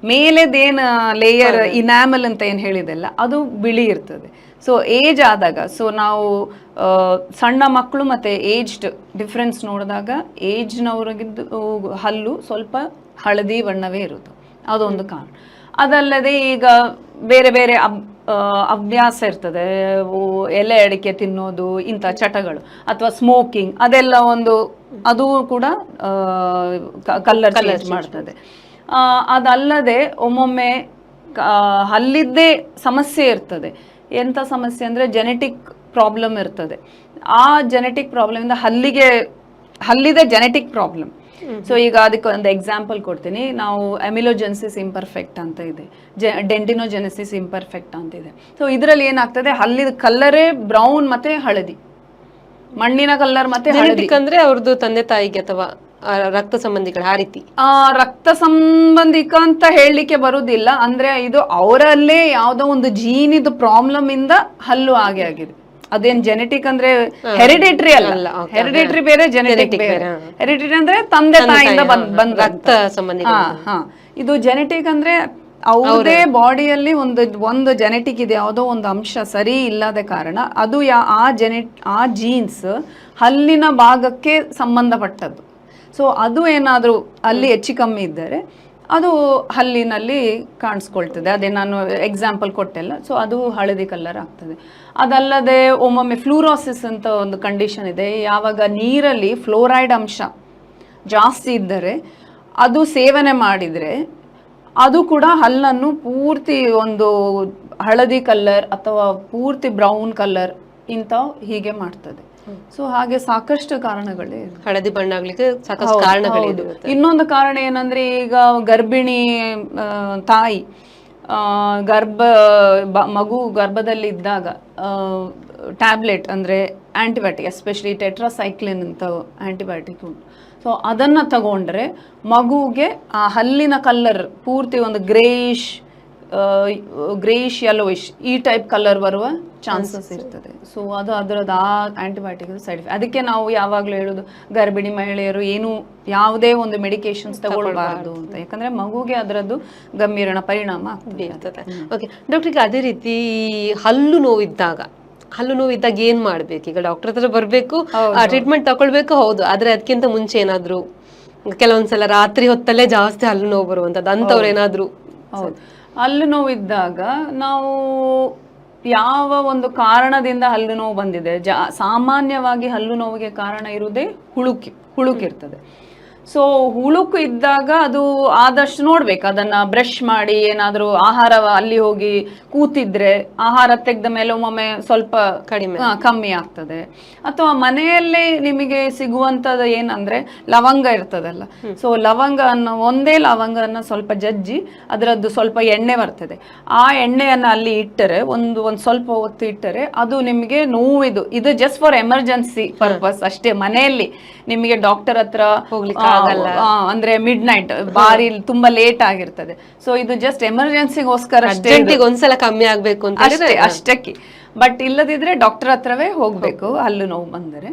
ಮೇಲೆದೇನು ಲೇಯರ್ ಇನಾಮಲ್ ಅಂತ ಏನು ಹೇಳಿದೆಲ್ಲ ಅದು ಬಿಳಿ ಇರ್ತದೆ. ಸೊ ಏಜ್ ಆದಾಗ, ಸೊ ನಾವು ಸಣ್ಣ ಮಕ್ಕಳು ಮತ್ತು ಏಜ್ಡ್ ಡಿಫ್ರೆನ್ಸ್ ನೋಡಿದಾಗ ಏಜ್ನವ್ರಿಗಿದ್ದು ಹಲ್ಲು ಸ್ವಲ್ಪ ಹಳದಿ ಬಣ್ಣವೇ ಇರೋದು, ಅದೊಂದು ಕಾರಣ. ಅದಲ್ಲದೆ ಈಗ ಬೇರೆ ಬೇರೆ ಅಭ್ಯಾಸ ಇರ್ತದೆ, ಎಲೆ ಅಡಿಕೆ ತಿನ್ನೋದು, ಇಂಥ ಚಟಗಳು ಅಥವಾ ಸ್ಮೋಕಿಂಗ್, ಅದೆಲ್ಲ ಒಂದು ಅದು ಕೂಡ ಕಲ್ಲರ್ ಚೇಂಜ್ ಮಾಡ್ತದೆ. ಅದಲ್ಲದೆ ಒಮ್ಮೊಮ್ಮೆ ಹಲ್ಲಿದ್ದೇ ಸಮಸ್ಯೆ ಇರ್ತದೆ. ಎಂಥ ಸಮಸ್ಯೆ ಅಂದರೆ ಜೆನೆಟಿಕ್ ಪ್ರಾಬ್ಲಮ್ ಇರ್ತದೆ. ಆ ಜೆನೆಟಿಕ್ ಪ್ರಾಬ್ಲಮಿಂದ ಹಲ್ಲಿದೆ ಜೆನೆಟಿಕ್ ಪ್ರಾಬ್ಲಮ್. ಸೊ ಈಗ ಅದಕ್ಕೆ ಒಂದು ಎಕ್ಸಾಂಪಲ್ ಕೊಡ್ತೀನಿ. ನಾವು ಅಮಿಲೋಜೆನ್ಸಿಸ್ ಇಂಪರ್ಫೆಕ್ಟ್ ಅಂತ ಇದೆ, ಡೆಂಟಿನೋಜೆನೆಸಿಸ್ ಇಂಪರ್ಫೆಕ್ಟ್ ಅಂತ ಇದೆ. ಸೊ ಇದರಲ್ಲಿ ಏನಾಗ್ತದೆ, ಹಲ್ಲಿದ ಕಲ್ಲರೇ ಬ್ರೌನ್ ಮತ್ತೆ ಹಳದಿ, ಮಣ್ಣಿನ ಕಲ್ಲರ್ ಮತ್ತೆ ಹಳದಿ. ಅಂದ್ರೆ ಅವ್ರದ್ದು ತಂದೆ ತಾಯಿಗೆ ಅಥವಾ ರಕ್ತ ಸಂಬಂಧಿಗಳ ಆ ರೀತಿ ರಕ್ತ ಸಂಬಂಧಿಕ ಅಂತ ಹೇಳಲಿಕ್ಕೆ ಬರುವುದಿಲ್ಲ. ಅಂದ್ರೆ ಇದು ಅವರಲ್ಲೇ ಯಾವುದೋ ಒಂದು ಜೀನಿದು ಪ್ರಾಬ್ಲಮ್ ಇಂದ ಹಲ್ಲು ಆಗಿದೆ. ಅದೇನ್ ಜೆನೆಟಿಕ್ ಅಂದ್ರೆ ಹೆರಿಡಿಟ್ರಿ ಅಲ್ಲ, ಹೆರಿಡಿಟ್ರಿ ಬೇರೆ ಜೆನೆಟಿಕ್ ಬೇರೆ. ಹೆರಿಡಿಟ್ರಿ ಅಂದ್ರೆ ತಂದೆ ತಾಯಿಯಿಂದ ಬಂದ ರಕ್ತ ಸಂಬಂಧಿ. ಇದು ಜೆನೆಟಿಕ್ ಅಂದ್ರೆ ಅವ್ರದೇ ಬಾಡಿಯಲ್ಲಿ ಒಂದು ಜೆನೆಟಿಕ್ ಇದೆ, ಯಾವುದೋ ಒಂದು ಅಂಶ ಸರಿ ಇಲ್ಲದ ಕಾರಣ ಅದು ಆ ಜೀನ್ಸ್ ಹಲ್ಲಿನ ಭಾಗಕ್ಕೆ ಸಂಬಂಧಪಟ್ಟದ್ದು. ಸೊ ಅದು ಏನಾದರೂ ಅಲ್ಲಿ ಹೆಚ್ಚು ಕಮ್ಮಿ ಇದ್ದರೆ ಅದು ಹಲ್ಲಿನಲ್ಲಿ ಕಾಣಿಸ್ಕೊಳ್ತದೆ. ಅದೇ ನಾನು ಎಕ್ಸಾಂಪಲ್ ಕೊಟ್ಟೆಲ್ಲ. ಸೊ ಅದು ಹಳದಿ ಕಲರ್ ಆಗ್ತದೆ. ಅದಲ್ಲದೆ ಒಮ್ಮೊಮ್ಮೆ ಫ್ಲೂರೋಸಿಸ್ ಅಂತ ಒಂದು ಕಂಡೀಷನ್ ಇದೆ. ಯಾವಾಗ ನೀರಲ್ಲಿ ಫ್ಲೋರೈಡ್ ಅಂಶ ಜಾಸ್ತಿ ಇದ್ದರೆ ಅದು ಸೇವನೆ ಮಾಡಿದರೆ ಅದು ಕೂಡ ಹಲ್ಲನ್ನು ಪೂರ್ತಿ ಒಂದು ಹಳದಿ ಕಲರ್ ಅಥವಾ ಪೂರ್ತಿ ಬ್ರೌನ್ ಕಲರ್ ಇಂಥ ಹೀಗೆ ಮಾಡ್ತದೆ. ಸೊ ಹಾಗೆ ಸಾಕಷ್ಟು ಕಾರಣಗಳೇ, ಹಳದಿ ಬಣ್ಣ ಆಗ್ಲಿಕ್ಕೆ ಸಾಕಷ್ಟು ಕಾರಣಗಳಿದೆ. ಇನ್ನೊಂದು ಕಾರಣ ಏನಂದ್ರೆ, ಈಗ ಗರ್ಭಿಣಿ ತಾಯಿ ಮಗು ಗರ್ಭದಲ್ಲಿ ಇದ್ದಾಗ ಟ್ಯಾಬ್ಲೆಟ್ ಅಂದ್ರೆ ಆಂಟಿಬಯೋಟಿಕ್, ಎಸ್ಪೆಷಲಿ ಟೆಟ್ರಾಸೈಕ್ಲಿನ್ ಅಂತ ಆಂಟಿಬಯೋಟಿಕ್ ಉಂಟು. ಸೊ ಅದನ್ನ ತಗೊಂಡ್ರೆ ಮಗುಗೆ ಆ ಹಲ್ಲಿನ ಕಲರ್ ಪೂರ್ತಿ ಒಂದು ಗ್ರೇಯಿಶ್ ಯೆಲ್ಲೋಯಿಶ್ ಈ ಟೈಪ್ ಕಲರ್ ಬರುವ ಚಾನ್ಸಸ್ ಇರ್ತದೆ. ಸೊ ಅದು ಅದರದ್ದು ಆ ಆಂಟಿಬಯೋಟಿಕ್ ಸೈಡ್ ಎಫೆಕ್ಟ್. ಅದಕ್ಕೆ ನಾವು ಯಾವಾಗಲೂ ಹೇಳೋದು ಗರ್ಭಿಣಿ ಮಹಿಳೆಯರು ಏನು ಯಾವುದೇ ಒಂದು ಮೆಡಿಕೇಶನ್ಸ್ ತಗೊಳ್ಬಾರ್ದು ಅಂತ, ಯಾಕಂದ್ರೆ ಮಗುಗೆ ಅದರದ್ದು ಗಂಭೀರ ಪರಿಣಾಮ ಬೀರ್ತದೆ. ಓಕೆ ಡಾಕ್ಟರ್, ಈಗ ಅದೇ ರೀತಿ ಹಲ್ಲು ನೋವಿದ್ದಾಗ ಏನ್ ಮಾಡ್ಬೇಕು? ಈಗ ಡಾಕ್ಟರ್ ಹತ್ರ ಬರ್ಬೇಕು, ಟ್ರೀಟ್ಮೆಂಟ್ ತಗೊಳ್ಬೇಕು, ಹೌದು. ಆದ್ರೆ ಅದಕ್ಕಿಂತ ಮುಂಚೆ ಏನಾದ್ರು ಕೆಲವೊಂದ್ಸಲ ರಾತ್ರಿ ಹೊತ್ತಲ್ಲೇ ಜಾಸ್ತಿ ಹಲ್ಲು ನೋವು ಬರುವಂತದ್ದು ಅಂತವ್ರು ಏನಾದ್ರು? ಹೌದು, ಹಲ್ಲು ನೋವಿದ್ದಾಗ ನಾವು ಯಾವ ಒಂದು ಕಾರಣದಿಂದ ಹಲ್ಲು ನೋವು ಬಂದಿದೆ, ಸಾಮಾನ್ಯವಾಗಿ ಹಲ್ಲು ನೋವಿಗೆ ಕಾರಣ ಇರುವುದೇ ಹುಳುಕಿರ್ತದೆ. ಸೊ ಹುಳುಕು ಇದ್ದಾಗ ಅದು ಆದಷ್ಟು ನೋಡ್ಬೇಕು, ಅದನ್ನ ಬ್ರಷ್ ಮಾಡಿ ಏನಾದರೂ ಆಹಾರ ಅಲ್ಲಿ ಹೋಗಿ ಕೂತಿದ್ರೆ ಆಹಾರ ತೆಗೆದ ಮೇಲೆ ಒಮ್ಮೊಮ್ಮೆ ಸ್ವಲ್ಪ ಕಮ್ಮಿ ಆಗ್ತದೆ. ಅಥವಾ ಮನೆಯಲ್ಲೇ ನಿಮಗೆ ಸಿಗುವಂಥದ್ದು ಏನಂದ್ರೆ ಲವಂಗ ಇರ್ತದಲ್ಲ, ಸೊ ಒಂದೇ ಲವಂಗನ ಸ್ವಲ್ಪ ಜಜ್ಜಿ ಅದರದ್ದು ಸ್ವಲ್ಪ ಎಣ್ಣೆ ಬರ್ತದೆ, ಆ ಎಣ್ಣೆಯನ್ನು ಅಲ್ಲಿ ಇಟ್ಟರೆ ಒಂದು ಸ್ವಲ್ಪ ಹೊತ್ತು ಇಟ್ಟರೆ ಅದು ನಿಮಗೆ ನೋವಿದು ಇದು ಜಸ್ಟ್ ಫಾರ್ ಎಮರ್ಜೆನ್ಸಿ ಪರ್ಪಸ್ ಅಷ್ಟೇ. ಮನೆಯಲ್ಲಿ ನಿಮಗೆ ಡಾಕ್ಟರ್ ಹತ್ರ ಅಂದ್ರೆ ಮಿಡ್ ನೈಟ್ ಬಾರಿ ತುಂಬಾ ಲೇಟ್ ಆಗಿರ್ತದೆ, ಸೊ ಇದು ಜಸ್ಟ್ ಎಮರ್ಜೆನ್ಸಿಗೋಸ್ಕರ ಒಂದ್ಸಲ ಕಮ್ಮಿ ಆಗ್ಬೇಕು ಅಂತ ಅಷ್ಟಕ್ಕೆ. ಬಟ್ ಇಲ್ಲದಿದ್ರೆ ಡಾಕ್ಟರ್ ಹತ್ರವೇ ಹೋಗ್ಬೇಕು ಹಲ್ಲು ನೋವು ಬಂದರೆ.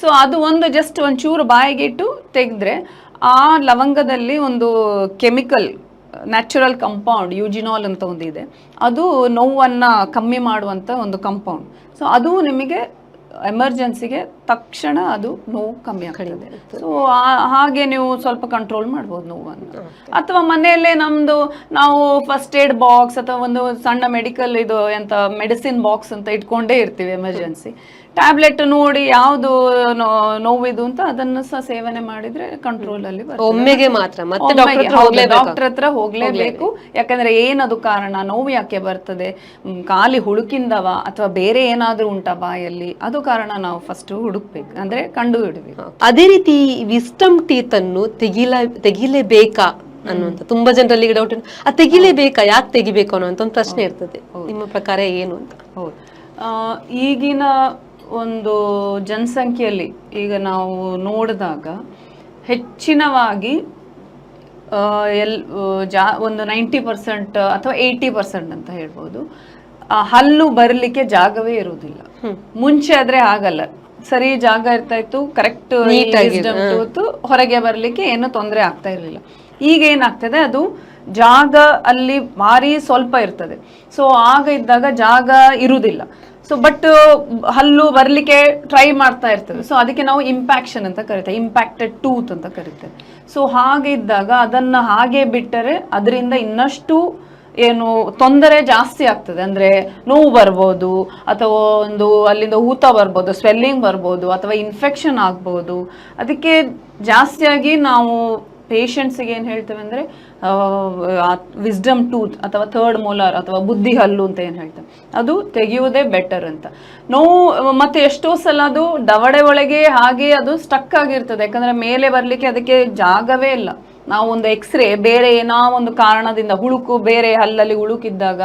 ಸೊ ಅದು ಒಂದು ಜಸ್ಟ್ ಒಂಚೂರು ಬಾಯಿಗೆ ಇಟ್ಟು ತೆಗೆದ್ರೆ ಆ ಲವಂಗದಲ್ಲಿ ಒಂದು ಕೆಮಿಕಲ್ ನ್ಯಾಚುರಲ್ ಕಂಪೌಂಡ್ ಯೂಜಿನಾಲ್ ಅಂತ ಒಂದಿದೆ, ಅದು ನೋವನ್ನ ಕಮ್ಮಿ ಮಾಡುವಂತ ಒಂದು ಕಂಪೌಂಡ್. ಸೊ ಅದು ನಿಮಗೆ ಎಮರ್ಜೆನ್ಸಿಗೆ ತಕ್ಷಣ ಅದು ನೋವು ಕಮ್ಮಿ ಆಗ್ತದೆ. ಸೊ ಹಾಗೆ ನೀವು ಸ್ವಲ್ಪ ಕಂಟ್ರೋಲ್ ಮಾಡ್ಬೋದು ನೋವನ್ನು. ಅಥವಾ ಮನೆಯಲ್ಲೇ ನಾವು ಫಸ್ಟ್ ಏಡ್ ಬಾಕ್ಸ್ ಅಥವಾ ಒಂದು ಸಣ್ಣ ಮೆಡಿಕಲ್ ಮೆಡಿಸಿನ್ ಬಾಕ್ಸ್ ಅಂತ ಇಟ್ಕೊಂಡೇ ಇರ್ತೀವಿ ಎಮರ್ಜೆನ್ಸಿ. ಟ್ಯಾಬ್ಲೆಟ್ ನೋಡಿ ಯಾವ್ದು ನೋವಿದು ಅಂತ ಅದನ್ನು ಸಹ ಸೇವನೆ ಮಾಡಿದ್ರೆ ಕಂಟ್ರೋಲ್ ಅಲ್ಲಿ ಒಮ್ಮೆಗೆ ಮಾತ್ರ ಮತ್ತೆ ಡಾಕ್ಟರ್ ಹತ್ರ ಹೋಗ್ಲೇಬೇಕು. ಯಾಕಂದ್ರೆ ಏನದು ಕಾರಣ, ನೋವು ಯಾಕೆ ಬರ್ತದೆ, ಖಾಲಿ ಹುಳುಕಿಂದವ ಅಥವಾ ಬೇರೆ ಏನಾದ್ರೂ ಉಂಟಾ ಬಾಯಲ್ಲಿ, ಅದು ಕಾರಣ ನಾವು ಫಸ್ಟ್ ಹುಡುಕ್ಬೇಕು, ಅಂದ್ರೆ ಕಂಡು ಹಿಡಬೇಕು. ಅದೇ ರೀತಿ ವಿಸ್ಟಮ್ ಟೀತ್ ಅನ್ನು ತೆಗಿಲೇಬೇಕಾ ಅನ್ನುವಂತ ತುಂಬಾ ಜನರಲ್ಲಿ ಡೌಟ್, ಅದು ತೆಗಿಲೇಬೇಕಾ, ಯಾಕೆ ತೆಗಿಬೇಕು ಅನ್ನುವಂತ ಒಂದು ಪ್ರಶ್ನೆ ಇರ್ತದೆ. ನಿಮ್ಮ ಪ್ರಕಾರ ಏನು ಅಂತ? ಹೌದು, ಈಗಿನ ಒಂದು ಜನಸಂಖ್ಯೆಯಲ್ಲಿ ಈಗ ನಾವು ನೋಡಿದಾಗ ಹೆಚ್ಚಿನವಾಗಿ ಒಂದು 90% ಅಥವಾ 80% ಅಂತ ಹೇಳ್ಬೋದು, ಹಲ್ಲು ಬರಲಿಕ್ಕೆ ಜಾಗವೇ ಇರುವುದಿಲ್ಲ. ಮುಂಚೆ ಆದ್ರೆ ಆಗಲ್ಲ, ಸರಿ ಜಾಗ ಇರ್ತಾ ಇತ್ತು, ಕರೆಕ್ಟ್ ಟೂತ್ ಹೊರಗೆ ಬರ್ಲಿಕ್ಕೆ ಏನು ತೊಂದರೆ ಆಗ್ತಾ ಇರ್ಲಿಲ್ಲ. ಈಗ ಏನಾಗ್ತದೆ, ಅದು ಜಾಗ ಅಲ್ಲಿ ಭಾರಿ ಸ್ವಲ್ಪ ಇರ್ತದೆ. ಸೊ ಆಗ ಇದ್ದಾಗ ಜಾಗ ಇರುವುದಿಲ್ಲ. ಸೊ ಬಟ್ ಹಲ್ಲು ಬರ್ಲಿಕ್ಕೆ ಟ್ರೈ ಮಾಡ್ತಾ ಇರ್ತದೆ. ಸೊ ಅದಕ್ಕೆ ನಾವು ಇಂಪ್ಯಾಕ್ಷನ್ ಅಂತ ಕರಿತೇವೆ, ಇಂಪ್ಯಾಕ್ಟೆಡ್ ಟೂತ್ ಅಂತ ಕರಿತೇವೆ. ಸೊ ಹಾಗೆ ಇದ್ದಾಗ ಅದನ್ನ ಹಾಗೆ ಬಿಟ್ಟರೆ ಅದರಿಂದ ಇನ್ನಷ್ಟು ಏನು ತೊಂದರೆ ಜಾಸ್ತಿ ಆಗ್ತದೆ. ಅಂದ್ರೆ ನೋವು ಬರ್ಬೋದು, ಅಥವಾ ಒಂದು ಅಲ್ಲಿಂದ ಊತ ಬರ್ಬೋದು, ಸ್ವೆಲ್ಲಿಂಗ್ ಬರ್ಬೋದು, ಅಥವಾ ಇನ್ಫೆಕ್ಷನ್ ಆಗ್ಬೋದು. ಅದಕ್ಕೆ ಜಾಸ್ತಿಯಾಗಿ ನಾವು ಪೇಷಂಟ್ಸಿಗೆ ಏನು ಹೇಳ್ತೇವೆ ಅಂದರೆ ವಿಸ್ಡಮ್ ಟೂತ್ ಅಥವಾ ಥರ್ಡ್ ಮೋಲಾರ್ ಅಥವಾ ಬುದ್ಧಿ ಹಲ್ಲು ಅಂತ ಏನು ಹೇಳ್ತೇವೆ, ಅದು ತೆಗೆಯುವುದೇ ಬೆಟರ್ ಅಂತ. ನೋವು ಮತ್ತೆ ಎಷ್ಟೋ ಸಲ ಅದು ದವಡೆ ಒಳಗೆ ಹಾಗೆ ಅದು ಸ್ಟಕ್ ಆಗಿರ್ತದೆ, ಯಾಕಂದರೆ ಮೇಲೆ ಬರಲಿಕ್ಕೆ ಅದಕ್ಕೆ ಜಾಗವೇ ಇಲ್ಲ. ನಾವು ಒಂದು ಎಕ್ಸ್ರೇ ಬೇರೆ ಏನೋ ಒಂದು ಕಾರಣದಿಂದ ಹುಳುಕು ಬೇರೆ ಹಲ್ಲಲ್ಲಿ ಹುಳುಕಿದ್ದಾಗ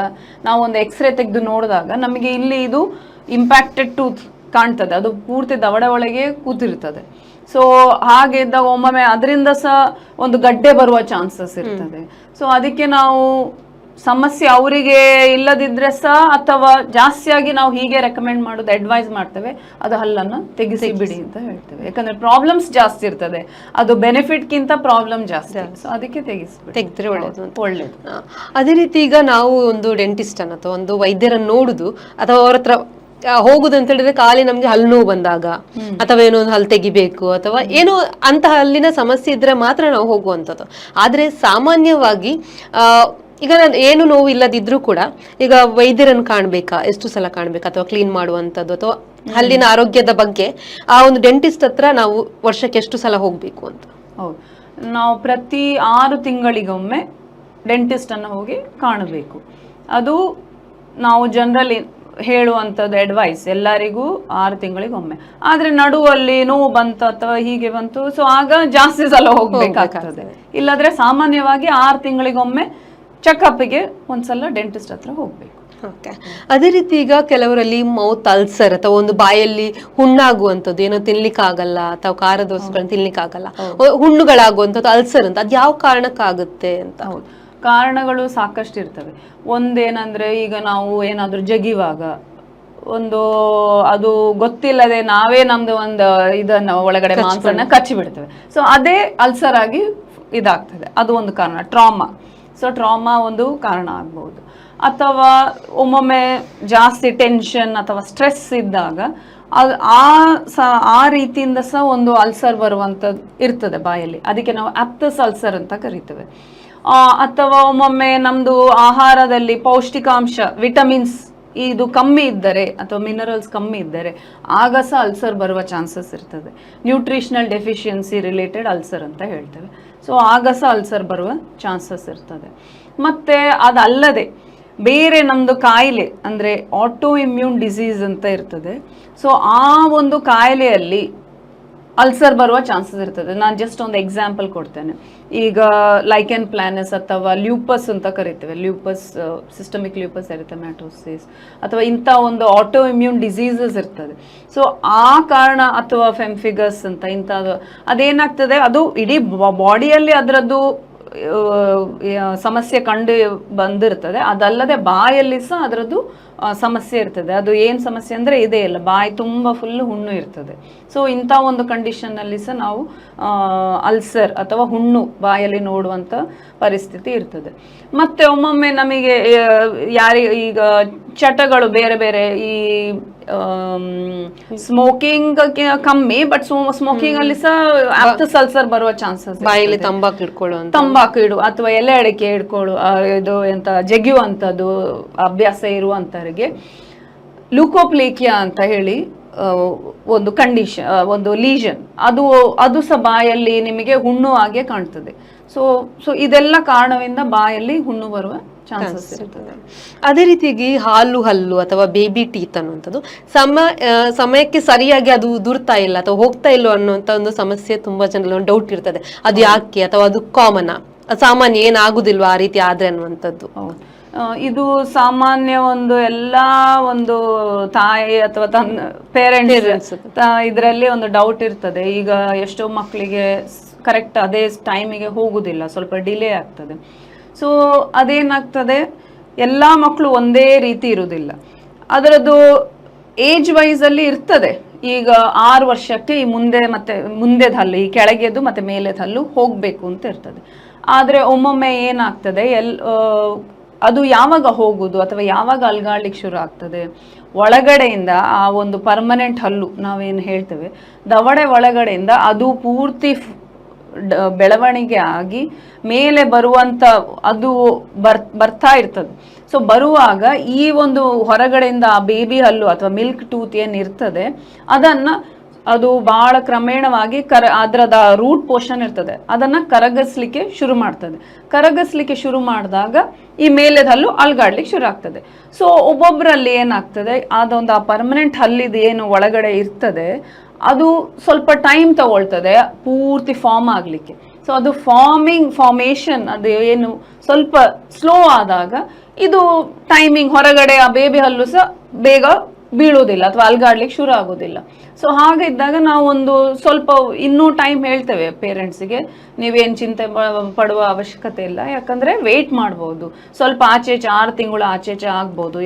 ನಾವು ಒಂದು ಎಕ್ಸ್ರೇ ತೆಗೆದು ನೋಡಿದಾಗ ನಮಗೆ ಇಲ್ಲಿ ಇದು ಇಂಪ್ಯಾಕ್ಟೆಡ್ ಟೂತ್ ಕಾಣ್ತದೆ, ಅದು ಪೂರ್ತಿ ದವಡೆ ಒಳಗೆ ಕೂತಿರ್ತದೆ. ಸೊ ಹಾಗೆ ಇದ್ದಾಗ ಒಮ್ಮೊಮ್ಮೆ ಅದರಿಂದ ಸಹ ಒಂದು ಗಡ್ಡೆ ಬರುವ ಚಾನ್ಸಸ್ ಇರ್ತದೆ. ಸೊ ಅದಕ್ಕೆ ನಾವು ಸಮಸ್ಯೆ ಅವರಿಗೆ ಇಲ್ಲದಿದ್ರೆ ಸಹ ಅಥವಾ ಜಾಸ್ತಿಯಾಗಿ ನಾವು ಹೀಗೆ ರೆಕಮೆಂಡ್ ಮಾಡೋದು, ಅಡ್ವೈಸ್ ಮಾಡ್ತೇವೆ, ಅದು ಹಲ್ಲನ್ನು ತೆಗಿಸಿ ಬಿಡಿ ಅಂತ ಹೇಳ್ತೇವೆ. ಯಾಕಂದ್ರೆ ಪ್ರಾಬ್ಲಮ್ಸ್ ಜಾಸ್ತಿ ಇರ್ತದೆ, ಅದು ಬೆನಿಫಿಟ್ಗಿಂತ ಪ್ರಾಬ್ಲಮ್ ಜಾಸ್ತಿ. ಸೊ ಅದಕ್ಕೆ ತೆಗೆದ್ರೆ ಒಳ್ಳೇದು. ಅದೇ ರೀತಿ ಈಗ ನಾವು ಒಂದು ಡೆಂಟಿಸ್ಟ್ ಅನ್ನ ಅಥವಾ ಒಂದು ವೈದ್ಯರನ್ನು ನೋಡುದು ಅಥವಾ ಅವ್ರ ಹತ್ರ ಹೋಗುದು ಅಂತ ಹೇಳಿದ್ರೆ ಖಾಲಿ ನಮ್ಗೆ ಹಲ್ಲು ನೋವು ಬಂದಾಗ ಅಥವಾ ಏನೋ ಒಂದು ಹಲ್ಲು ತೆಗಿಬೇಕು ಅಥವಾ ಏನೋ ಅಂತ ಹಲ್ಲಿನ ಸಮಸ್ಯೆ ಇದ್ರೆ ಮಾತ್ರ ನಾವು ಹೋಗುವಂಥದ್ದು. ಆದ್ರೆ ಸಾಮಾನ್ಯವಾಗಿ ಈಗ ಏನು ನೋವು ಇಲ್ಲದಿದ್ರೂ ಕೂಡ ಈಗ ವೈದ್ಯರನ್ನು ಕಾಣ್ಬೇಕಾ, ಎಷ್ಟು ಸಲ ಕಾಣ್ಬೇಕಾ, ಅಥವಾ ಕ್ಲೀನ್ ಮಾಡುವಂಥದ್ದು ಅಥವಾ ಹಲ್ಲಿನ ಆರೋಗ್ಯದ ಬಗ್ಗೆ ಆ ಒಂದು ಡೆಂಟಿಸ್ಟ್ ಹತ್ರ ನಾವು ವರ್ಷಕ್ಕೆ ಎಷ್ಟು ಸಲ ಹೋಗ್ಬೇಕು ಅಂತ? ಹೌದು, ನಾವು ಪ್ರತಿ 6 ತಿಂಗಳಿಗೊಮ್ಮೆ ಡೆಂಟಿಸ್ಟ್ ಅನ್ನು ಹೋಗಿ ಕಾಣಬೇಕು. ಅದು ನಾವು ಜನರಲಿ ಹೇಳುವಂಥದ್ದು ಅಡ್ವೈಸ್ ಎಲ್ಲರಿಗೂ 6 ತಿಂಗಳಿಗೊಮ್ಮೆ. ಆದ್ರೆ ನಡುವಲ್ಲಿ ನೋವು ಬಂತು ಅಥವಾ ಹೀಗೆ ಬಂತು, ಸೊ ಆಗ ಜಾಸ್ತಿ ಸಲ ಹೋಗ್ಬೇಕಾಗ್ತದೆ. ಇಲ್ಲಾದ್ರೆ ಸಾಮಾನ್ಯವಾಗಿ 6 ತಿಂಗಳಿಗೊಮ್ಮೆ ಚೆಕಪ್ಗೆ ಒಂದ್ಸಲ ಡೆಂಟಿಸ್ಟ್ ಹತ್ರ ಹೋಗ್ಬೇಕು. ಅದೇ ರೀತಿ ಈಗ ಕೆಲವರಲ್ಲಿ ಮೌತ್ ಅಲ್ಸರ್ ಅಥವಾ ಒಂದು ಬಾಯಲ್ಲಿ ಹುಣ್ಣಾಗುವಂಥದ್ದು, ಏನೋ ತಿನ್ಲಿಕ್ಕಾಗಲ್ಲ ಅಥವಾ ಖಾರದ ವಸ್ತುಗಳನ್ನ ತಿನ್ಲಿಕ್ಕಾಗಲ್ಲ, ಹುಣ್ಣುಗಳಾಗುವಂಥದ್ದು ಅಲ್ಸರ್ ಅಂತ, ಅದು ಯಾವ ಕಾರಣಕ್ಕಾಗುತ್ತೆ ಅಂತ? ಹೌದು, ಕಾರಣಗಳು ಸಾಕಷ್ಟು ಇರ್ತವೆ. ಒಂದೇನಂದ್ರೆ ಈಗ ನಾವು ಏನಾದ್ರೂ ಜಗಿವಾಗ ಒಂದು ಅದು ಗೊತ್ತಿಲ್ಲದೆ ನಾವೇ ನಮ್ದು ಒಂದು ಇದನ್ನ ಒಳಗಡೆ ಮಾಂಸನ ಕಚ್ಚಿ ಬಿಡ್ತೇವೆ. ಸೊ ಅದೇ ಅಲ್ಸರ್ ಆಗಿ ಇದಾಗ್ತದೆ, ಅದು ಒಂದು ಕಾರಣ. ಟ್ರಾಮಾ, ಸೊ ಟ್ರಾಮಾ ಒಂದು ಕಾರಣ ಆಗ್ಬಹುದು. ಅಥವಾ ಒಮ್ಮೊಮ್ಮೆ ಜಾಸ್ತಿ ಟೆನ್ಷನ್ ಅಥವಾ ಸ್ಟ್ರೆಸ್ ಇದ್ದಾಗ ಆ ರೀತಿಯಿಂದ ಸಹ ಒಂದು ಅಲ್ಸರ್ ಬರುವಂಥದ್ದು ಇರ್ತದೆ ಬಾಯಲ್ಲಿ. ಅದಕ್ಕೆ ನಾವು ಆಪ್ತಸ್ ಅಲ್ಸರ್ ಅಂತ ಕರಿತೇವೆ. ಅಥವಾ ಒಮ್ಮೊಮ್ಮೆ ನಮ್ದು ಆಹಾರದಲ್ಲಿ ಪೌಷ್ಟಿಕಾಂಶ ವಿಟಮಿನ್ಸ್ ಇದು ಕಮ್ಮಿ ಇದ್ದರೆ ಅಥವಾ ಮಿನರಲ್ಸ್ ಕಮ್ಮಿ ಇದ್ದರೆ ಆಗ ಸಹ ಅಲ್ಸರ್ ಬರುವ ಚಾನ್ಸಸ್ ಇರ್ತದೆ. ನ್ಯೂಟ್ರಿಷನಲ್ ಡೆಫಿಷಿಯನ್ಸಿ ರಿಲೇಟೆಡ್ ಅಲ್ಸರ್ ಅಂತ ಹೇಳ್ತೇವೆ. ಸೊ ಆಗ ಸಹ ಅಲ್ಸರ್ ಬರುವ ಚಾನ್ಸಸ್ ಇರ್ತದೆ. ಮತ್ತೆ ಅದಲ್ಲದೆ ಬೇರೆ ನಮ್ಮದು ಕಾಯಿಲೆ ಅಂದರೆ ಆಟೋ ಇಮ್ಯೂನ್ ಡಿಸೀಸ್ ಅಂತ ಇರ್ತದೆ. ಸೊ ಆ ಒಂದು ಕಾಯಿಲೆಯಲ್ಲಿ ಅಲ್ಸರ್ ಬರುವ ಚಾನ್ಸಸ್ ಇರ್ತದೆ. ನಾನು ಜಸ್ಟ್ ಒಂದು ಎಕ್ಸಾಂಪಲ್ ಕೊಡ್ತೇನೆ. ಈಗ ಲೈಕೆನ್ ಪ್ಲಾನಸ್ ಅಥವಾ ಲ್ಯೂಪಸ್ ಅಂತ ಕರಿತೇವೆ, ಲ್ಯೂಪಸ್, ಸಿಸ್ಟಮಿಕ್ ಲ್ಯೂಪಸ್ ಎರಿಥೆಮ್ಯಾಟೋಸಿಸ್ ಅಥವಾ ಇಂಥ ಒಂದು ಆಟೋ ಇಮ್ಯೂನ್ ಡಿಸೀಸಸ್ ಇರ್ತದೆ. ಸೊ ಆ ಕಾರಣ ಅಥವಾ ಫೆಂಫಿಗಸ್ ಅಂತ ಇಂಥದ್ದು ಅದೇನಾಗ್ತದೆ, ಅದು ಇಡೀ ಬಾಡಿಯಲ್ಲಿ ಅದರದ್ದು ಸಮಸ್ಯೆ ಕಂಡು ಬಂದಿರ್ತದೆ. ಅದಲ್ಲದೆ ಬಾಯಲ್ಲಿ ಸಹ ಅದರದ್ದು ಸಮಸ್ಯೆ ಇರ್ತದೆ. ಅದು ಏನು ಸಮಸ್ಯೆ ಅಂದರೆ ಇದೇ ಇಲ್ಲ, ಬಾಯಿ ತುಂಬ ಫುಲ್ ಹುಣ್ಣು ಇರ್ತದೆ. ಸೊ ಇಂಥ ಒಂದು ಕಂಡೀಷನ್ನಲ್ಲಿ ಸಹ ನಾವು ಅಲ್ಸರ್ ಅಥವಾ ಹುಣ್ಣು ಬಾಯಲ್ಲಿ ನೋಡುವಂಥ ಪರಿಸ್ಥಿತಿ ಇರ್ತದೆ. ಮತ್ತು ಒಮ್ಮೊಮ್ಮೆ ನಮಗೆ ಈಗ ಚಟಗಳು ಬೇರೆ ಬೇರೆ, ಈ ಸ್ಮೋಕಿಂಗ್ ಕಮ್ಮಿ, ಬಟ್ ಸ್ಮೋಕಿಂಗ್ ಅಲ್ಲಿ ಸಹ ಆಪ್ತಸ್ ಅಲ್ಸರ್ ಬರುವ ಚಾನ್ಸಸ್. ಬಾಯಲ್ಲಿ ತಂಬಾಕು ಇಡು ಅಥವಾ ಎಲೆ ಅಡಿಕೆ ಇಡ್ಕೊಳ್ಳು, ಇದು ಎಂತ ಜಗಿಯುವಂಥದ್ದು ಅಭ್ಯಾಸ ಇರುವಂತವರಿಗೆ ಲೂಕೋಪ್ಲೇಕಿಯಾ ಅಂತ ಹೇಳಿ ಒಂದು ಕಂಡೀಷನ್, ಒಂದು ಲೀಷನ್, ಅದು ಸಹ ಬಾಯಲ್ಲಿ ನಿಮಗೆ ಹುಣ್ಣು ಹಾಗೆ ಕಾಣ್ತದೆ. ಸೊ ಇದೆಲ್ಲ ಕಾರಣದಿಂದ ಬಾಯಲ್ಲಿ ಹುಣ್ಣು ಬರುವ ಚಾನ್ಸಸ್ ಇರ್ತದೆ. ಅದೇ ರೀತಿಯಾಗಿ ಹಾಲು ಹಲ್ಲು ಅಥವಾ ಬೇಬಿ ಟೀತ್ ಅನ್ನುವಂಥದ್ದು ಸಮಯಕ್ಕೆ ಸರಿಯಾಗಿ ಅದು ಉದುರ್ತಾ ಇಲ್ಲ ಅಥವಾ ಹೋಗ್ತಾ ಇಲ್ಲ ಅನ್ನುವಂಥ ಒಂದು ಸಮಸ್ಯೆ ತುಂಬಾ ಜನರಲ್ಲಿ ಒಂದು ಡೌಟ್ ಇರ್ತದೆ. ಅದು ಯಾಕೆ ಅಥವಾ ಅದು ಸಾಮಾನ್ಯ ಏನಾಗುದಿಲ್ವಾ ಆ ರೀತಿ ಆದ್ರೆ ಅನ್ನುವಂಥದ್ದು? ಇದು ಸಾಮಾನ್ಯ ಒಂದು ತಾಯಿ ಅಥವಾ ಪೇರೆಂಟ್ಸ್ ಇದರಲ್ಲಿ ಒಂದು ಡೌಟ್ ಇರ್ತದೆ. ಈಗ ಎಷ್ಟೋ ಮಕ್ಕಳಿಗೆ ಕರೆಕ್ಟ್ ಅದೇ ಟೈಮಿಗೆ ಹೋಗುದಿಲ್ಲ, ಸ್ವಲ್ಪ ಡಿಲೇ ಆಗ್ತದೆ. ಸೊ ಅದೇನಾಗ್ತದೆ, ಎಲ್ಲ ಮಕ್ಕಳು ಒಂದೇ ರೀತಿ ಇರುವುದಿಲ್ಲ, ಅದರದ್ದು ಏಜ್ ವೈಸ್ ಅಲ್ಲಿ ಇರ್ತದೆ. ಈಗ 6 ವರ್ಷಕ್ಕೆ ಈ ಮುಂದೆದ ಹಲ್ಲು, ಈ ಕೆಳಗೆದು ಮತ್ತೆ ಮೇಲೆದ ಹಲ್ಲು ಹೋಗ್ಬೇಕು ಅಂತ ಇರ್ತದೆ. ಆದ್ರೆ ಒಮ್ಮೊಮ್ಮೆ ಏನಾಗ್ತದೆ, ಅದು ಯಾವಾಗ ಹೋಗುದು ಅಥವಾ ಯಾವಾಗ ಅಲ್ಗಾಡ್ಲಿಕ್ಕೆ ಶುರು ಆಗ್ತದೆ, ಒಳಗಡೆಯಿಂದ ಆ ಒಂದು ಪರ್ಮನೆಂಟ್ ಹಲ್ಲು ನಾವೇನು ಹೇಳ್ತೇವೆ ದವಡೆ ಒಳಗಡೆಯಿಂದ ಅದು ಪೂರ್ತಿ ಬೆಳವಣಿಗೆ ಆಗಿ ಮೇಲೆ ಬರುವಂತ ಅದು ಬರ್ತಾ ಇರ್ತದೆ. ಸೊ ಬರುವಾಗ ಈ ಒಂದು ಹೊರಗಡೆಯಿಂದ ಆ ಬೇಬಿ ಹಲ್ಲು ಅಥವಾ ಮಿಲ್ಕ್ ಟೂತ್ ಏನಿರ್ತದೆ ಅದು ಬಹಳ ಕ್ರಮೇಣವಾಗಿ ಅದರದ ರೂಟ್ ಪೋರ್ಷನ್ ಇರ್ತದೆ, ಅದನ್ನ ಕರಗಿಸ್ಲಿಕ್ಕೆ ಶುರು ಮಾಡಿದಾಗ ಈ ಮೇಲೆದ ಹಲ್ಲು ಅಲ್ಗಾಡ್ಲಿಕ್ಕೆ ಶುರು ಆಗ್ತದೆ. ಸೊ ಒಬ್ಬೊಬ್ಬರಲ್ಲಿ ಏನಾಗ್ತದೆ, ಆ ಪರ್ಮನೆಂಟ್ ಹಲ್ಲಿದು ಏನು ಒಳಗಡೆ ಇರ್ತದೆ ಅದು ಸ್ವಲ್ಪ ಟೈಮ್ ತಗೊಳ್ತದೆ ಪೂರ್ತಿ ಫಾರ್ಮ್ ಆಗ್ಲಿಕ್ಕೆ. ಸೊ ಅದು ಫಾರ್ಮೇಶನ್ ಅದು ಏನು ಸ್ವಲ್ಪ ಸ್ಲೋ ಆದಾಗ ಇದು ಟೈಮಿಂಗ್ ಹೊರಗಡೆ ಆ ಬೇಬಿ ಹಲ್ಲು ಸಹ ಬೇಗ ಬೀಳುವುದಿಲ್ಲ ಅಥವಾ ಅಲ್ಗಾಡ್ಲಿಕ್ಕೆ ಶುರು ಆಗೋದಿಲ್ಲ. ಸೊ ಹಾಗಿದ್ದಾಗ ನಾವು ಒಂದು ಸ್ವಲ್ಪ ಇನ್ನೂ ಟೈಮ್ ಹೇಳ್ತೇವೆ ಪೇರೆಂಟ್ಸಿಗೆ, ನೀವೇನು ಚಿಂತೆ ಪಡುವ ಅವಶ್ಯಕತೆ ಇಲ್ಲ, ಯಾಕಂದ್ರೆ ವೇಟ್ ಮಾಡ್ಬೋದು, ಸ್ವಲ್ಪ ಆಚೆಚೆ 6 ತಿಂಗಳು ಆಚೆಚೆ ಆಗ್ಬೋದು.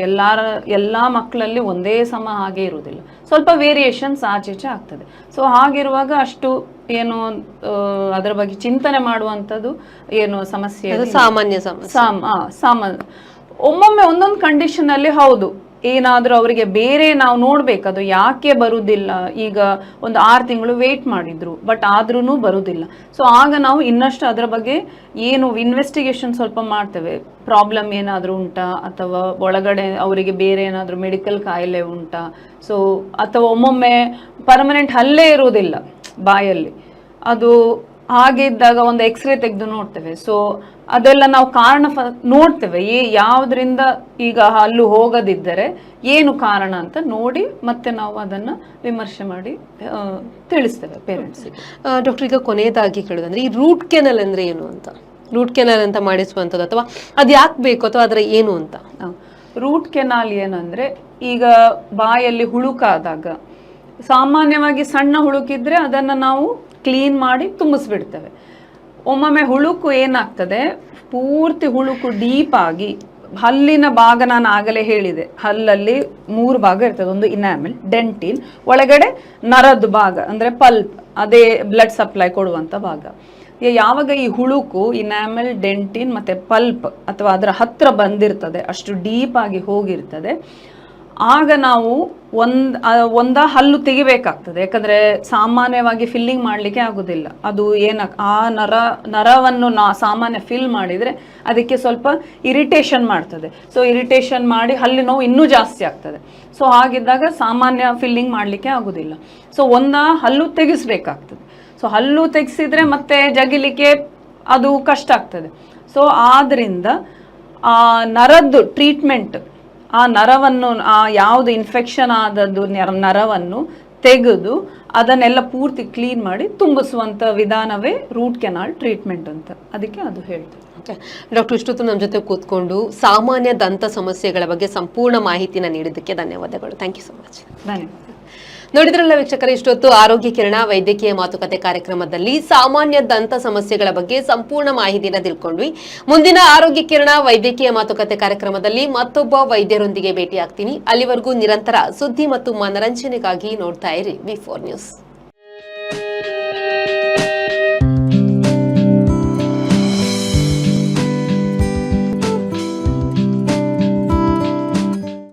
ಎಲ್ಲ ಮಕ್ಕಳಲ್ಲಿ ಒಂದೇ ಸಮ ಹಾಗೆ ಇರುವುದಿಲ್ಲ, ಸ್ವಲ್ಪ ವೇರಿಯೇಷನ್ಸ್ ಆಚೆಚೆ ಆಗ್ತದೆ. ಸೊ ಹಾಗಿರುವಾಗ ಅಷ್ಟು ಏನು ಅದರ ಬಗ್ಗೆ ಚಿಂತನೆ ಮಾಡುವಂಥದ್ದು ಏನು ಸಮಸ್ಯೆ ಸಾಮಾನ್ಯ. ಒಮ್ಮೊಮ್ಮೆ ಒಂದೊಂದು ಕಂಡೀಷನ್ ಅಲ್ಲಿ ಹೌದು ಏನಾದ್ರೂ ಅವರಿಗೆ ಬೇರೆ ನಾವು ನೋಡ್ಬೇಕು ಅದು ಯಾಕೆ ಬರುವುದಿಲ್ಲ. ಈಗ ಒಂದು 6 ತಿಂಗಳು ವೇಟ್ ಮಾಡಿದ್ರು ಬಟ್ ಆದ್ರೂ ಬರುವುದಿಲ್ಲ. ಸೊ ಆಗ ನಾವು ಇನ್ನಷ್ಟು ಅದರ ಬಗ್ಗೆ ಏನು ಇನ್ವೆಸ್ಟಿಗೇಷನ್ ಸ್ವಲ್ಪ ಮಾಡ್ತೇವೆ, ಪ್ರಾಬ್ಲಮ್ ಏನಾದರೂ ಉಂಟಾ ಅಥವಾ ಒಳಗಡೆ ಅವರಿಗೆ ಬೇರೆ ಏನಾದರೂ ಮೆಡಿಕಲ್ ಕಾಯಿಲೆ ಉಂಟಾ. ಸೊ ಅಥವಾ ಒಮ್ಮೊಮ್ಮೆ ಪರ್ಮನೆಂಟ್ ಹಲ್ಲೇ ಇರುವುದಿಲ್ಲ ಬಾಯಲ್ಲಿ, ಅದು ಹಾಗೆ ಇದ್ದಾಗ ಒಂದು ಎಕ್ಸ್ರೇ ತೆಗೆದು ನೋಡ್ತೇವೆ. ಸೊ ಅದೆಲ್ಲ ನಾವು ಕಾರಣ ನೋಡ್ತೇವೆ, ಯಾವುದರಿಂದ ಈಗ ಹಲ್ಲು ಹೋಗದಿದ್ದರೆ ಏನು ಕಾರಣ ಅಂತ ನೋಡಿ ಮತ್ತೆ ನಾವು ಅದನ್ನ ವಿಮರ್ಶೆ ಮಾಡಿ ತಿಳಿಸ್ತೇವೆ ಪೇರೆಂಟ್ಸ್ಗೆ. ಡಾಕ್ಟರ್, ಈಗ ಕೊನೆಯದಾಗಿ ಕೇಳೋದಂದ್ರೆ ಈ ರೂಟ್ ಕೆನಲ್ ಅಂದ್ರೆ ಏನು ಅಂತ, ರೂಟ್ ಕೆನಲ್ ಅಂತ ಮಾಡಿಸುವಂಥದ್ದು ಅಥವಾ ಅದು ಯಾಕೆ ಬೇಕು ಅಥವಾ ಅದರ ಏನು ಅಂತ? ರೂಟ್ ಕೆನಾಲ್ ಏನಂದ್ರೆ, ಈಗ ಬಾಯಲ್ಲಿ ಹುಳುಕಾದಾಗ ಸಾಮಾನ್ಯವಾಗಿ ಸಣ್ಣ ಹುಳುಕಿದ್ರೆ ಅದನ್ನ ನಾವು ಕ್ಲೀನ್ ಮಾಡಿ ತುಂಬಿಸ್ಬಿಡ್ತೇವೆ. ಒಮ್ಮೊಮ್ಮೆ ಹುಳುಕು ಏನಾಗ್ತದೆ, ಪೂರ್ತಿ ಹುಳುಕು ಡೀಪ್ ಆಗಿ ಹಲ್ಲಿನ ಭಾಗ ನಾನು ಆಗಲೇ ಹೇಳಿದೆ, ಹಲ್ಲಲ್ಲಿ 3 ಭಾಗ ಇರ್ತದೆ, ಒಂದು ಇನಾಮೆಲ್, ಡೆಂಟಿನ್, ಒಳಗಡೆ ನರದ್ದು ಭಾಗ ಅಂದ್ರೆ ಪಲ್ಪ್, ಅದೇ ಬ್ಲಡ್ ಸಪ್ಲೈ ಕೊಡುವಂತ ಭಾಗ. ಯಾವಾಗ ಈ ಹುಳುಕು ಇನಾಮೆಲ್, ಡೆಂಟಿನ್ ಮತ್ತೆ ಪಲ್ಪ್ ಅಥವಾ ಅದರ ಹತ್ರ ಬಂದಿರ್ತದೆ, ಅಷ್ಟು ಡೀಪ್ ಆಗಿ ಹೋಗಿರ್ತದೆ, ಆಗ ನಾವು ಒಂದ ಹಲ್ಲು ತೆಗಿಬೇಕಾಗ್ತದೆ. ಯಾಕಂದ್ರೆ ಸಾಮಾನ್ಯವಾಗಿ ಫಿಲ್ಲಿಂಗ್ ಮಾಡ್ಲಿಕ್ಕೆ ಆಗುದಿಲ್ಲ, ಅದು ಆ ನರವನ್ನು ಸಾಮಾನ್ಯ ಫಿಲ್ ಮಾಡಿದ್ರೆ ಅದಕ್ಕೆ ಸ್ವಲ್ಪ ಇರಿಟೇಷನ್ ಮಾಡ್ತದೆ. ಸೊ ಇರಿಟೇಷನ್ ಮಾಡಿ ಹಲ್ಲು ನೋವು ಇನ್ನೂ ಜಾಸ್ತಿ ಆಗ್ತದೆ. ಸೊ ಹಾಗಿದ್ದಾಗ ಸಾಮಾನ್ಯ ಫಿಲ್ಲಿಂಗ್ ಮಾಡ್ಲಿಕ್ಕೆ ಆಗುದಿಲ್ಲ. ಸೊ ಹಲ್ಲು ತೆಗಿಸ್ಬೇಕಾಗ್ತದೆ. ಸೊ ಹಲ್ಲು ತೆಗೆಸಿದ್ರೆ ಮತ್ತೆ ಜಗಿಲಿಕ್ಕೆ ಅದು ಕಷ್ಟ ಆಗ್ತದೆ. ಸೊ ಆದ್ರಿಂದ ಆ ನರದ್ದು ಟ್ರೀಟ್ಮೆಂಟ್, ಆ ನರವನ್ನು, ಆ ಯಾವುದು ಇನ್ಫೆಕ್ಷನ್ ಆದದ್ದು ನರವನ್ನು ತೆಗೆದು ಅದನ್ನೆಲ್ಲ ಪೂರ್ತಿ ಕ್ಲೀನ್ ಮಾಡಿ ತುಂಬಿಸುವಂತ ವಿಧಾನವೇ ರೂಟ್ ಕೆನಾಲ್ ಟ್ರೀಟ್ಮೆಂಟ್ ಅಂತ, ಅದಕ್ಕೆ ಅದು ಹೇಳ್ತೇವೆ. ಡಾಕ್ಟರ್, ಇಷ್ಟೊತ್ತು ನಮ್ಮ ಜೊತೆ ಕೂತ್ಕೊಂಡು ಸಾಮಾನ್ಯ ದಂತ ಸಮಸ್ಯೆಗಳ ಬಗ್ಗೆ ಸಂಪೂರ್ಣ ಮಾಹಿತಿನ ನೀಡಿದ್ದಕ್ಕೆ ಧನ್ಯವಾದಗಳು. Thank you so much. ಧನ್ಯವಾದ. ನೋಡಿದ್ರಲ್ಲ ವೀಕ್ಷಕರೇ, ಇಷ್ಟೊತ್ತು ಆರೋಗ್ಯ ಕಿರಣ ವೈದ್ಯಕೀಯ ಮಾತುಕತೆ ಕಾರ್ಯಕ್ರಮದಲ್ಲಿ ಸಾಮಾನ್ಯ ದಂತ ಸಮಸ್ಯೆಗಳ ಬಗ್ಗೆ ಸಂಪೂರ್ಣ ಮಾಹಿತಿನ ತಿಳ್ಕೊಂಡ್ವಿ. ಮುಂದಿನ ಆರೋಗ್ಯ ಕಿರಣ ವೈದ್ಯಕೀಯ ಮಾತುಕತೆ ಕಾರ್ಯಕ್ರಮದಲ್ಲಿ ಮತ್ತೊಬ್ಬ ವೈದ್ಯರೊಂದಿಗೆ ಭೇಟಿಯಾಗ್ತೀನಿ. ಅಲ್ಲಿವರೆಗೂ ನಿರಂತರ ಸುದ್ದಿ ಮತ್ತು ಮನರಂಜನೆಗಾಗಿ ನೋಡ್ತಾ ಇರಿ V4 ನ್ಯೂಸ್.